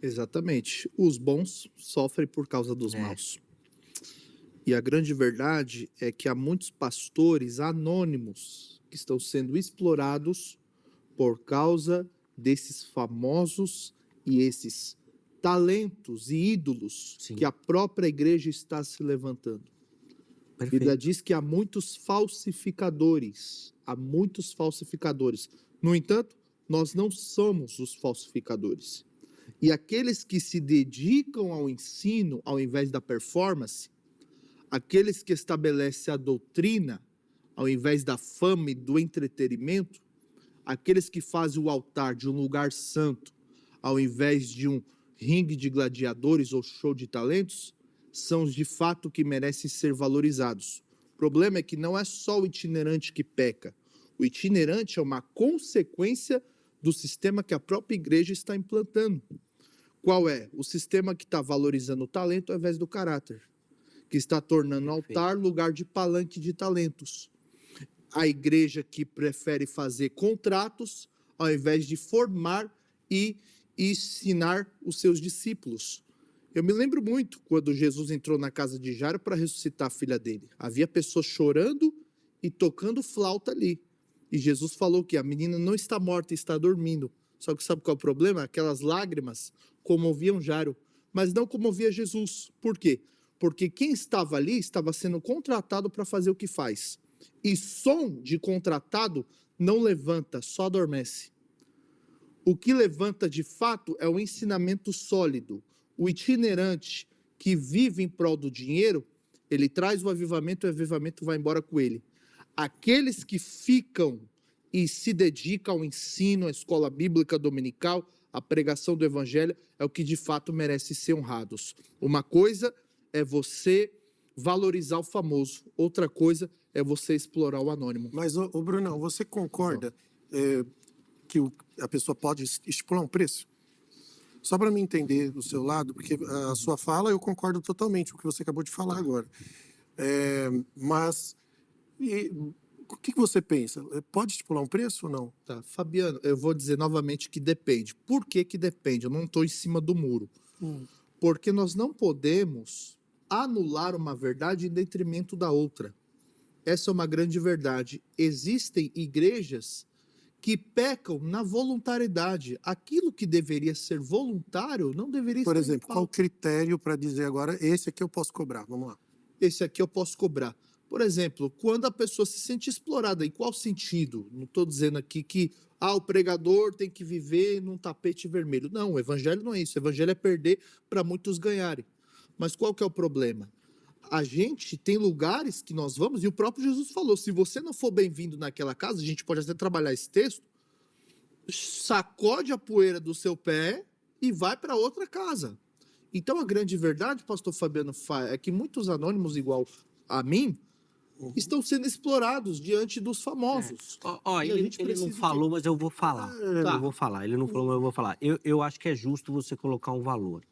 exatamente. Os bons sofrem por causa dos maus. E a grande verdade é que há muitos pastores anônimos que estão sendo explorados por causa desses famosos e esses talentos e ídolos que a própria igreja está se levantando. Perfeito. A Bíblia diz que há muitos falsificadores. No entanto, nós não somos os falsificadores. E aqueles que se dedicam ao ensino ao invés da performance, aqueles que estabelecem a doutrina, ao invés da fama e do entretenimento, aqueles que fazem o altar de um lugar santo, ao invés de um ringue de gladiadores ou show de talentos, são de fato que merecem ser valorizados. O problema é que não é só o itinerante que peca. O itinerante é uma consequência do sistema que a própria igreja está implantando. Qual é? O sistema que está valorizando o talento ao invés do caráter, que está tornando o altar lugar de palanque de talentos. A igreja que prefere fazer contratos ao invés de formar e ensinar os seus discípulos. Eu me lembro muito quando Jesus entrou na casa de Jairo para ressuscitar a filha dele. Havia pessoas chorando e tocando flauta ali. E Jesus falou que a menina não está morta, está dormindo. Só que sabe qual é o problema? Aquelas lágrimas comoviam Jairo, mas não comovia Jesus. Por quê? Porque quem estava ali estava sendo contratado para fazer o que faz. E som de contratado não levanta, só adormece. O que levanta de fato é o ensinamento sólido. O itinerante que vive em prol do dinheiro, ele traz o avivamento e o avivamento vai embora com ele. Aqueles que ficam e se dedica ao ensino, à escola bíblica dominical, à pregação do evangelho, é o que de fato merece ser honrados. Uma coisa é você valorizar o famoso, outra coisa é você explorar o anônimo. Mas, ô Brunão, você concorda que a pessoa pode estipular um preço? Só para me entender do seu lado, porque a sua fala eu concordo totalmente com o que você acabou de falar agora. Mas o que você pensa? Pode estipular um preço ou não? Tá, Fabiano, eu vou dizer novamente que depende. Por que que depende? Eu não estou em cima do muro. Porque nós não podemos anular uma verdade em detrimento da outra. Essa é uma grande verdade. Existem igrejas que pecam na voluntariedade. Aquilo que deveria ser voluntário não deveria Por estar exemplo, qual o critério para dizer agora, esse aqui eu posso cobrar? Vamos lá. Esse aqui eu posso cobrar. Por exemplo, quando a pessoa se sente explorada, em qual sentido? Não estou dizendo aqui que o pregador tem que viver num tapete vermelho. Não, o evangelho não é isso. O evangelho é perder para muitos ganharem. Mas qual que é o problema? A gente tem lugares que nós vamos, e o próprio Jesus falou, se você não for bem-vindo naquela casa, a gente pode até trabalhar esse texto, sacode a poeira do seu pé e vai para outra casa. Então a grande verdade, pastor Fabiano, é que muitos anônimos, igual a mim, estão sendo explorados diante dos famosos. Ele não falou, mas eu vou falar. Tá. Eu vou falar. Ele não falou, mas eu vou falar. Eu acho que é justo você colocar um valor.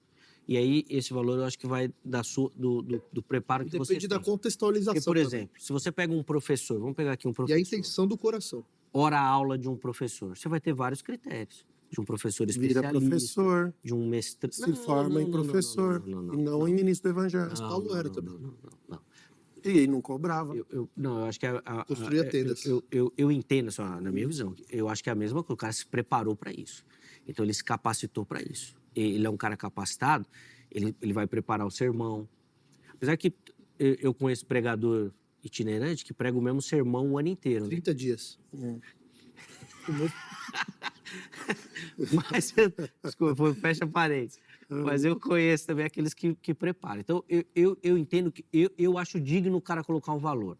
E aí, esse valor eu acho que vai do preparo que você tem. Depende da contextualização. Porque, por também. exemplo, se você pega um professor, vamos pegar aqui um E professor. a intenção do coração. Ora a aula de um professor. Você vai ter vários critérios. De um professor especialista. Vira professor, De um mestre. se forma em professor, e não em ministro do evangelho. Mas Paulo era também. Não. E ele não cobrava. Eu acho que Construía tendas. eu entendo, só na minha visão. Eu acho que é a mesma coisa. O cara se preparou para isso. Então, ele se capacitou para isso. Ele é um cara capacitado, ele vai preparar o sermão. Apesar que eu conheço pregador itinerante que prega o mesmo sermão o ano inteiro. 30 dias. Mas, desculpa, fecha parênteses. Mas eu conheço também aqueles que preparam. Então, eu entendo que eu acho digno o cara colocar um valor.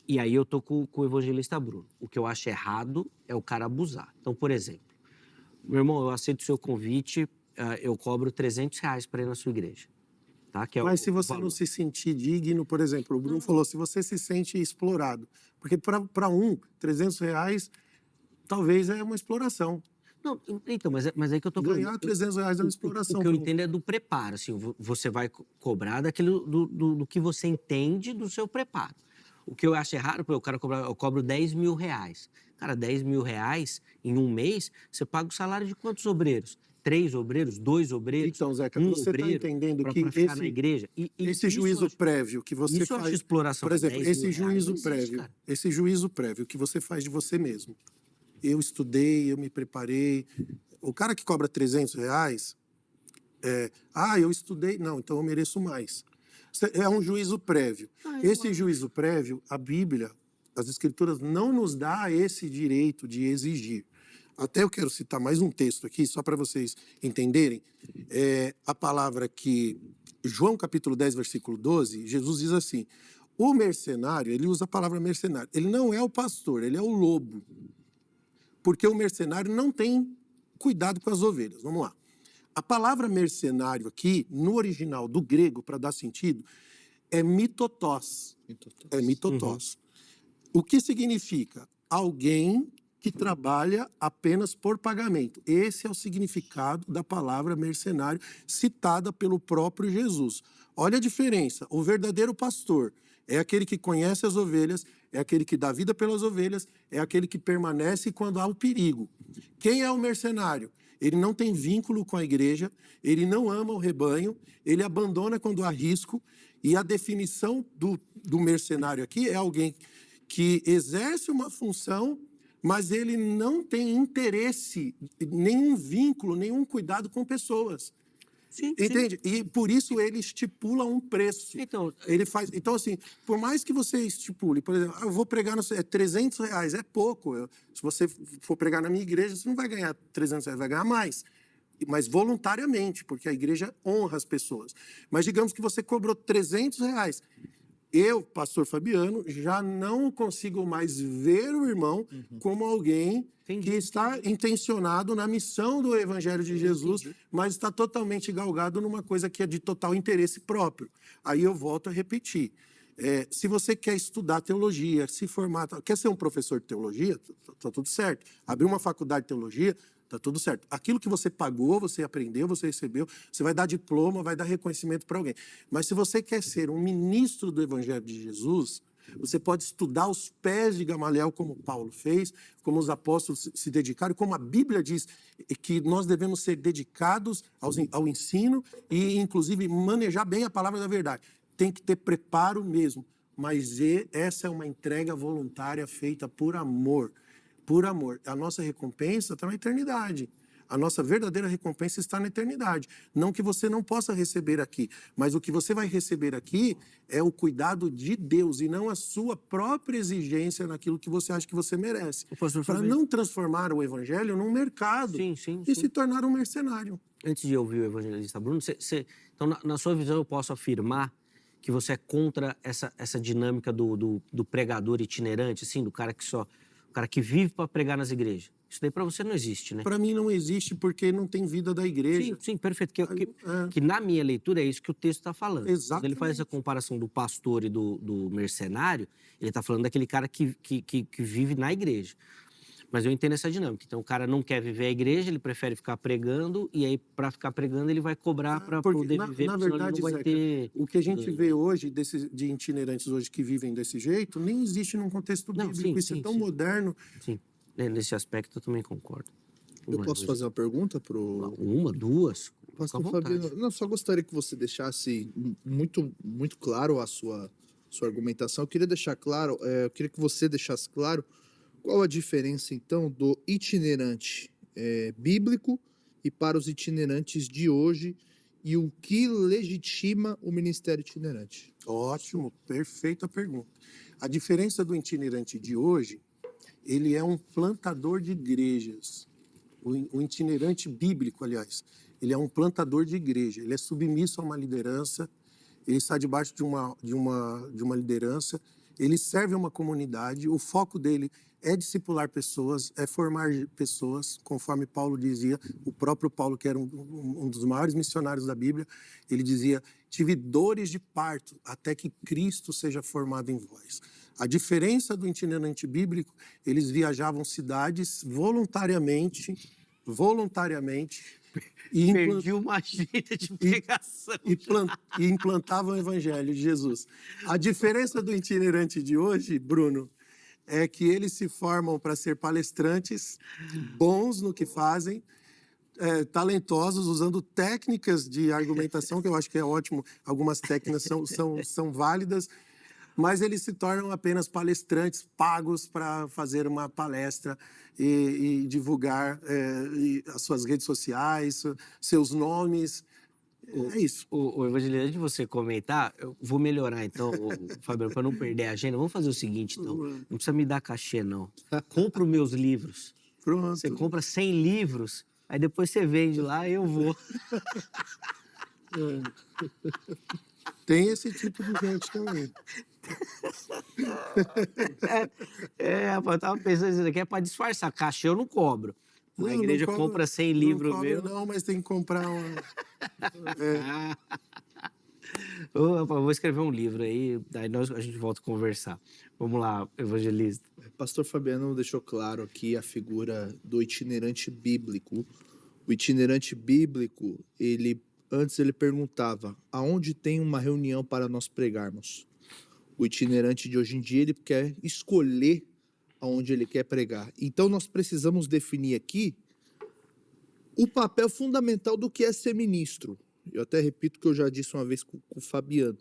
E aí eu tô com o evangelista Bruno. O que eu acho errado é o cara abusar. Então, por exemplo, meu irmão, eu aceito o seu convite, eu cobro R$300 para ir na sua igreja. Tá? Que é Mas se você valor. não se sentir digno, por exemplo, o Bruno falou, se você se sente explorado. Porque para R$300 talvez é uma exploração. Não, então, mas é que eu tô falando. Ganhar R$300 é uma exploração. O que eu entendo é do preparo, assim, você vai cobrar daquilo do que você entende do seu preparo. O que eu acho errado, o cara eu cobro R$10.000. Cara, R$10.000 em um mês, você paga o salário de quantos obreiros? 3 obreiros, 2 obreiros, Então, Zeca, um você está obreiro entendendo pra que ficar na igreja. esse juízo prévio que você isso eu faz... acho exploração. Por exemplo, esse juízo existe, prévio, cara. esse juízo prévio que você faz de você mesmo. Eu estudei, eu me preparei. O cara que cobra R$300, eu estudei, não, então eu mereço mais. É um juízo prévio. Esse juízo prévio, a Bíblia, as Escrituras não nos dá esse direito de exigir. Até eu quero citar mais um texto aqui, só para vocês entenderem. A palavra que, João capítulo 10, versículo 12, Jesus diz assim, o mercenário, ele usa a palavra mercenário, ele não é o pastor, ele é o lobo. Porque o mercenário não tem cuidado com as ovelhas. Vamos lá. A palavra mercenário aqui, no original do grego, para dar sentido, é mitotós. É mitotós. O que significa? Alguém que trabalha apenas por pagamento. Esse é o significado da palavra mercenário, citada pelo próprio Jesus. Olha a diferença. O verdadeiro pastor é aquele que conhece as ovelhas, é aquele que dá vida pelas ovelhas, é aquele que permanece quando há o perigo. Quem é o mercenário? Ele não tem vínculo com a igreja, ele não ama o rebanho, ele abandona quando há risco, e a definição do mercenário aqui é alguém que exerce uma função, mas ele não tem interesse, nenhum vínculo, nenhum cuidado com pessoas. Sim, Entende? sim. E por isso ele estipula um preço. Então, Então, assim, por mais que você estipule, por exemplo, eu vou pregar R$300, é pouco. Se você for pregar na minha igreja, você não vai ganhar R$300, vai ganhar mais. Mas voluntariamente, porque a igreja honra as pessoas. Mas digamos que você cobrou R$300. Eu, pastor Fabiano, já não consigo mais ver o irmão como alguém Entendi. que está intencionado na missão do Evangelho de Jesus, mas está totalmente galgado numa coisa que é de total interesse próprio. Aí eu volto a repetir. Se você quer estudar teologia, se formar, quer ser um professor de teologia, tá tudo certo. Abrir uma faculdade de teologia, tá tudo certo. Aquilo que você pagou, você aprendeu, você recebeu, você vai dar diploma, vai dar reconhecimento para alguém. Mas se você quer ser um ministro do Evangelho de Jesus, você pode estudar os pés de Gamaliel, como Paulo fez, como os apóstolos se dedicaram, como a Bíblia diz que nós devemos ser dedicados ao ensino e, inclusive, manejar bem a palavra da verdade. Tem que ter preparo mesmo, mas essa é uma entrega voluntária feita por amor. Por amor. A nossa recompensa está na eternidade. A nossa verdadeira recompensa está na eternidade. Não que você não possa receber aqui, mas o que você vai receber aqui é o cuidado de Deus e não a sua própria exigência naquilo que você acha que você merece. Para não transformar o evangelho num mercado e se tornar um mercenário. Antes de ouvir o evangelista Bruno, então, na sua visão, eu posso afirmar que você é contra essa dinâmica do pregador itinerante, assim, do cara que vive para pregar nas igrejas. Isso daí para você não existe, né? Para mim não existe porque não tem vida da igreja. Sim, perfeito. Que na minha leitura é isso que o texto está falando. Exatamente. Quando ele faz essa comparação do pastor e do mercenário, ele está falando daquele cara que vive na igreja. Mas eu entendo essa dinâmica. Então, o cara não quer viver a igreja, ele prefere ficar pregando, e aí, para ficar pregando, ele vai cobrar para poder viver, na porque senão verdade, ele não vai Zeca, ter... o que a gente vê hoje de itinerantes hoje que vivem desse jeito, nem existe num contexto bíblico. Isso é tão moderno. Sim, nesse aspecto eu também concordo. Eu posso fazer uma pergunta pro... Uma, duas? Pastor Fabiano, não, só gostaria que você deixasse muito, muito claro a sua argumentação. Eu queria deixar claro, eu queria que você deixasse claro qual a diferença, então, do itinerante bíblico e para os itinerantes de hoje e o que legitima o ministério itinerante. Ótimo, perfeita pergunta. A diferença do itinerante de hoje, ele é um plantador de igrejas. O itinerante bíblico, aliás, ele é um plantador de igreja. Ele é submisso a uma liderança, ele está debaixo de uma liderança, ele serve a uma comunidade, o foco dele é discipular pessoas, é formar pessoas, conforme Paulo dizia, o próprio Paulo, que era um dos maiores missionários da Bíblia, ele dizia, tive dores de parto até que Cristo seja formado em vós. A diferença do itinerante bíblico, eles viajavam cidades voluntariamente, e perdi uma agenda de pregação. E implantavam o evangelho de Jesus. A diferença do itinerante de hoje, Bruno, é que eles se formam para ser palestrantes, bons no que fazem, talentosos, usando técnicas de argumentação, que eu acho que é ótimo, algumas técnicas são válidas, mas eles se tornam apenas palestrantes pagos para fazer uma palestra e divulgar as suas redes sociais, seus nomes. É isso. O Evangelista, antes de você comentar, eu vou melhorar, então, Fabiano, para não perder a agenda. Vamos fazer o seguinte, então. Não precisa me dar cachê, não. Compra os meus livros. Pronto. Você compra 100 livros, aí depois você vende lá e eu vou. Tem esse tipo de gente também. Rapaz, eu tava pensando, isso daqui é para disfarçar. Cachê eu não cobro. A igreja compra 100 livros meu. Não, mas tem que comprar Vou escrever um livro aí, daí a gente volta a conversar. Vamos lá, evangelista. Pastor Fabiano deixou claro aqui a figura do itinerante bíblico. O itinerante bíblico, antes ele perguntava, aonde tem uma reunião para nós pregarmos? O itinerante de hoje em dia, ele quer escolher aonde ele quer pregar. Então, nós precisamos definir aqui o papel fundamental do que é ser ministro. Eu até repito que eu já disse uma vez com o Fabiano.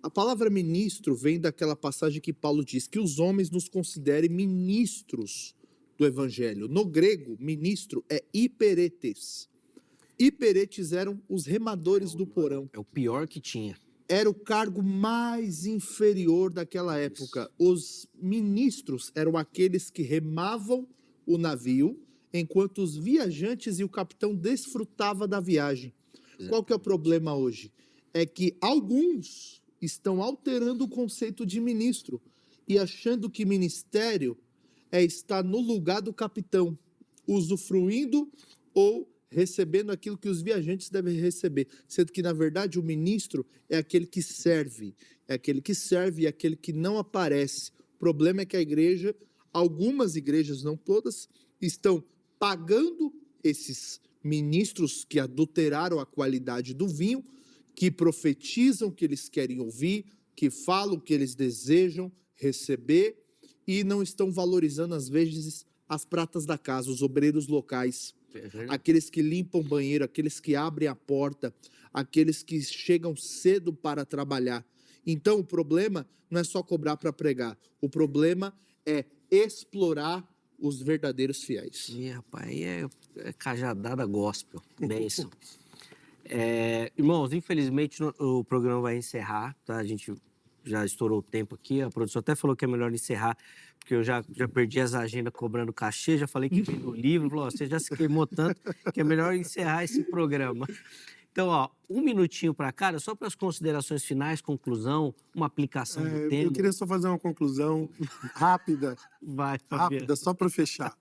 A palavra ministro vem daquela passagem que Paulo diz que os homens nos considerem ministros do evangelho. No grego, ministro é hiperetes. Hiperetes eram os remadores do porão. É o pior que tinha. Era o cargo mais inferior daquela época. Os ministros eram aqueles que remavam o navio, enquanto os viajantes e o capitão desfrutavam da viagem. Qual que é o problema hoje? É que alguns estão alterando o conceito de ministro e achando que ministério é estar no lugar do capitão, usufruindo ou recebendo aquilo que os viajantes devem receber, sendo que, na verdade, o ministro é aquele que serve, é aquele que serve e é aquele que não aparece. O problema é que a igreja, algumas igrejas, não todas, estão pagando esses ministros que adulteraram a qualidade do vinho, que profetizam o que eles querem ouvir, que falam o que eles desejam receber e não estão valorizando, às vezes, as pratas da casa, os obreiros locais, aqueles que limpam o banheiro, aqueles que abrem a porta, aqueles que chegam cedo para trabalhar. Então, o problema não é só cobrar para pregar, o problema é explorar os verdadeiros fiéis. Ih, rapaz, aí é cajadada gospel, bênção. Irmãos, infelizmente o programa vai encerrar, tá? A gente já estourou o tempo aqui, a produção até falou que é melhor encerrar, porque eu já perdi as agendas cobrando cachê, já falei que veio no livro, falou, você já se queimou tanto que é melhor encerrar esse programa. Então, ó, um minutinho para cada, só para as considerações finais, conclusão, uma aplicação do tema. Eu queria só fazer uma conclusão rápida, Vai, Fabiano. rápida, só para fechar.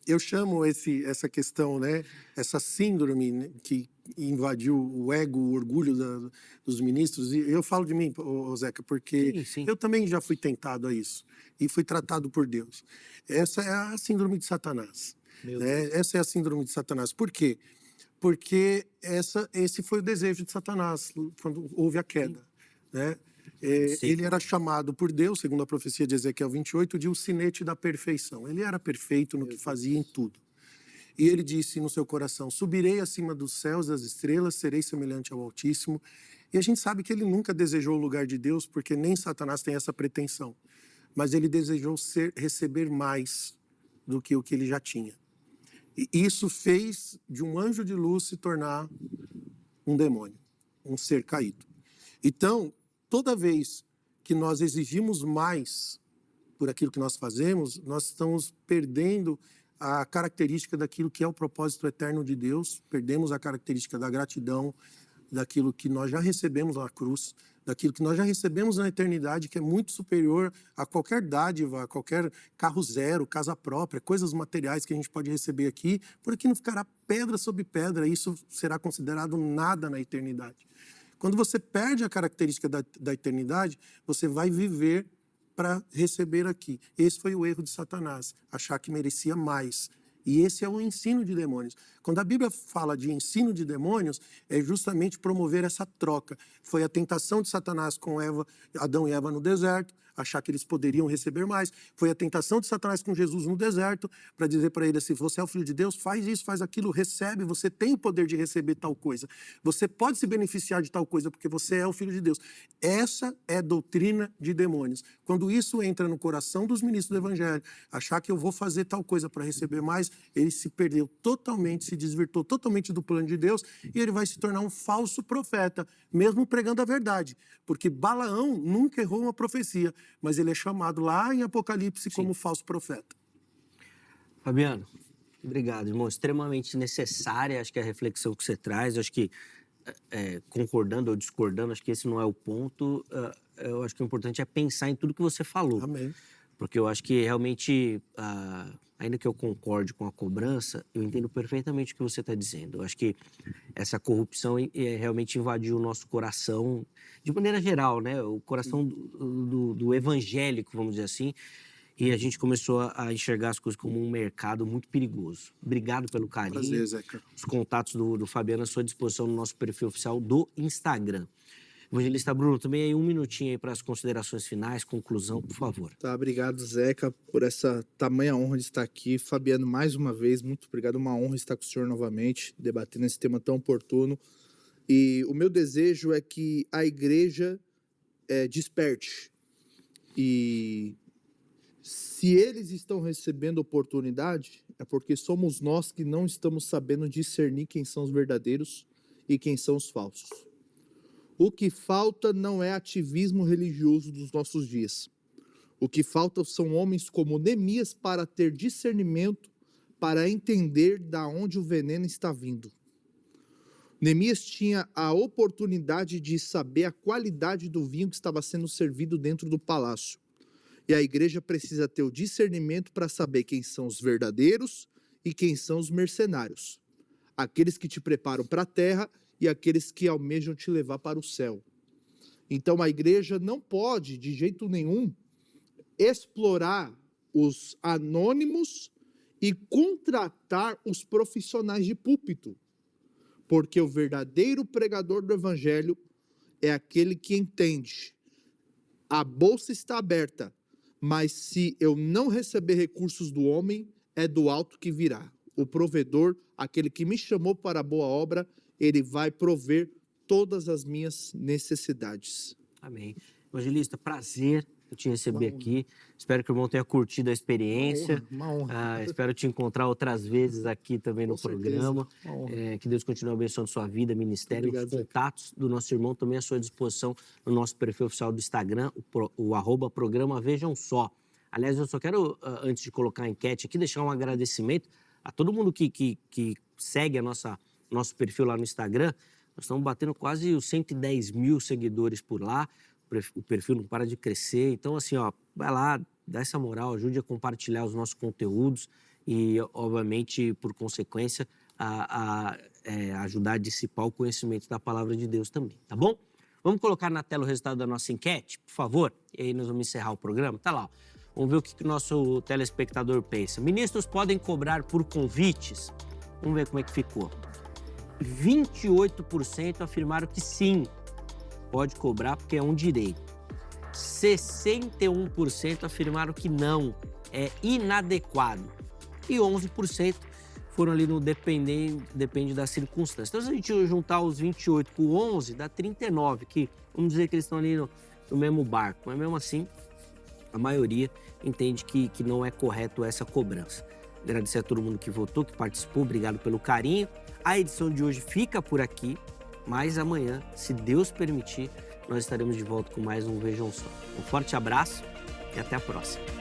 Eu chamo essa questão, né, essa síndrome, né, que invadiu o ego, o orgulho dos ministros, e eu falo de mim, Zeca, porque Sim. eu também já fui tentado a isso, e fui tratado por Deus. Essa é a síndrome de Satanás. Né? Essa é a síndrome de Satanás. Por quê? Porque esse foi o desejo de Satanás, quando houve a queda. Né? Ele era chamado por Deus, segundo a profecia de Ezequiel 28, de o sinete da perfeição. Ele era perfeito no que fazia em tudo. E ele disse no seu coração, subirei acima dos céus, das estrelas, serei semelhante ao Altíssimo. E a gente sabe que ele nunca desejou o lugar de Deus, porque nem Satanás tem essa pretensão. Mas ele desejou receber mais do que o que ele já tinha. E isso fez de um anjo de luz se tornar um demônio, um ser caído. Então, toda vez que nós exigimos mais por aquilo que nós fazemos, nós estamos perdendo a característica daquilo que é o propósito eterno de Deus, perdemos a característica da gratidão, daquilo que nós já recebemos na cruz, daquilo que nós já recebemos na eternidade, que é muito superior a qualquer dádiva, a qualquer carro zero, casa própria, coisas materiais que a gente pode receber aqui, por aqui não ficará pedra sobre pedra, isso será considerado nada na eternidade. Quando você perde a característica da eternidade, você vai viver para receber aqui. Esse foi o erro de Satanás, achar que merecia mais. E esse é o ensino de demônios. Quando a Bíblia fala de ensino de demônios, é justamente promover essa troca. Foi a tentação de Satanás com Adão e Eva no deserto, achar que eles poderiam receber mais. Foi a tentação de Satanás com Jesus no deserto, para dizer para ele assim, você é o filho de Deus, faz isso, faz aquilo, recebe, você tem o poder de receber tal coisa. Você pode se beneficiar de tal coisa, porque você é o filho de Deus. Essa é doutrina de demônios. Quando isso entra no coração dos ministros do Evangelho, achar que eu vou fazer tal coisa para receber mais, ele se perdeu totalmente, se desvirtou totalmente do plano de Deus e ele vai se tornar um falso profeta, mesmo pregando a verdade. Porque Balaão nunca errou uma profecia, mas ele é chamado lá em Apocalipse como falso profeta. Fabiano, obrigado, irmão. Extremamente necessária, acho que a reflexão que você traz, acho que concordando ou discordando, acho que esse não é o ponto. Eu acho que o importante é pensar em tudo que você falou. Amém. Porque eu acho que realmente, ainda que eu concorde com a cobrança, eu entendo perfeitamente o que você está dizendo. Eu acho que essa corrupção realmente invadiu o nosso coração, de maneira geral, né? O coração do evangélico, vamos dizer assim. E a gente começou a enxergar as coisas como um mercado muito perigoso. Obrigado pelo carinho. Prazer, Zeca. Os contatos do Fabiano à sua disposição no nosso perfil oficial do Instagram. Evangelista Bruno, também aí um minutinho aí para as considerações finais, conclusão, por favor. Tá, obrigado, Zeca, por essa tamanha honra de estar aqui. Fabiano, mais uma vez, muito obrigado. Uma honra estar com o senhor novamente, debatendo esse tema tão oportuno. E o meu desejo é que a igreja desperte. E se eles estão recebendo oportunidade, é porque somos nós que não estamos sabendo discernir quem são os verdadeiros e quem são os falsos. O que falta não é ativismo religioso dos nossos dias. O que falta são homens como Neemias para ter discernimento, para entender da onde o veneno está vindo. Neemias tinha a oportunidade de saber a qualidade do vinho que estava sendo servido dentro do palácio. E a igreja precisa ter o discernimento para saber quem são os verdadeiros e quem são os mercenários. Aqueles que te preparam para a terra e aqueles que almejam te levar para o céu. Então a igreja não pode, de jeito nenhum, explorar os anônimos e contratar os profissionais de púlpito. Porque o verdadeiro pregador do evangelho é aquele que entende. A bolsa está aberta, mas se eu não receber recursos do homem, é do alto que virá. O provedor, aquele que me chamou para a boa obra, ele vai prover todas as minhas necessidades. Amém. Evangelista, prazer em te receber aqui. Espero que o irmão tenha curtido a experiência. Uma honra. Espero te encontrar outras vezes aqui também no Com certeza. programa. Uma honra. Que Deus continue abençoando sua vida, ministério. Obrigado, Os Zé. contatos do nosso irmão também à sua disposição no nosso perfil oficial do Instagram, o @programa Vejam Só. Aliás, eu só quero, antes de colocar a enquete aqui, deixar um agradecimento a todo mundo que segue nosso perfil lá no Instagram. Nós estamos batendo quase os 110 mil seguidores por lá. O perfil não para de crescer. Então, assim, vai lá, dá essa moral, ajude a compartilhar os nossos conteúdos e, obviamente, por consequência, ajudar a dissipar o conhecimento da palavra de Deus também, tá bom? Vamos colocar na tela o resultado da nossa enquete, por favor? E aí nós vamos encerrar o programa. Tá lá, ó. Vamos ver o que o nosso telespectador pensa. Ministros podem cobrar por convites? Vamos ver como é que ficou. 28% afirmaram que sim, pode cobrar porque é um direito. 61% afirmaram que não, é inadequado. E 11% foram ali no depende das circunstâncias. Então, se a gente juntar os 28 com 11, dá 39, que vamos dizer que eles estão ali no mesmo barco. Mas mesmo assim, a maioria entende que não é correto essa cobrança. Agradecer a todo mundo que votou, que participou, obrigado pelo carinho. A edição de hoje fica por aqui, mas amanhã, se Deus permitir, nós estaremos de volta com mais um Vejam Só. Um forte abraço e até a próxima.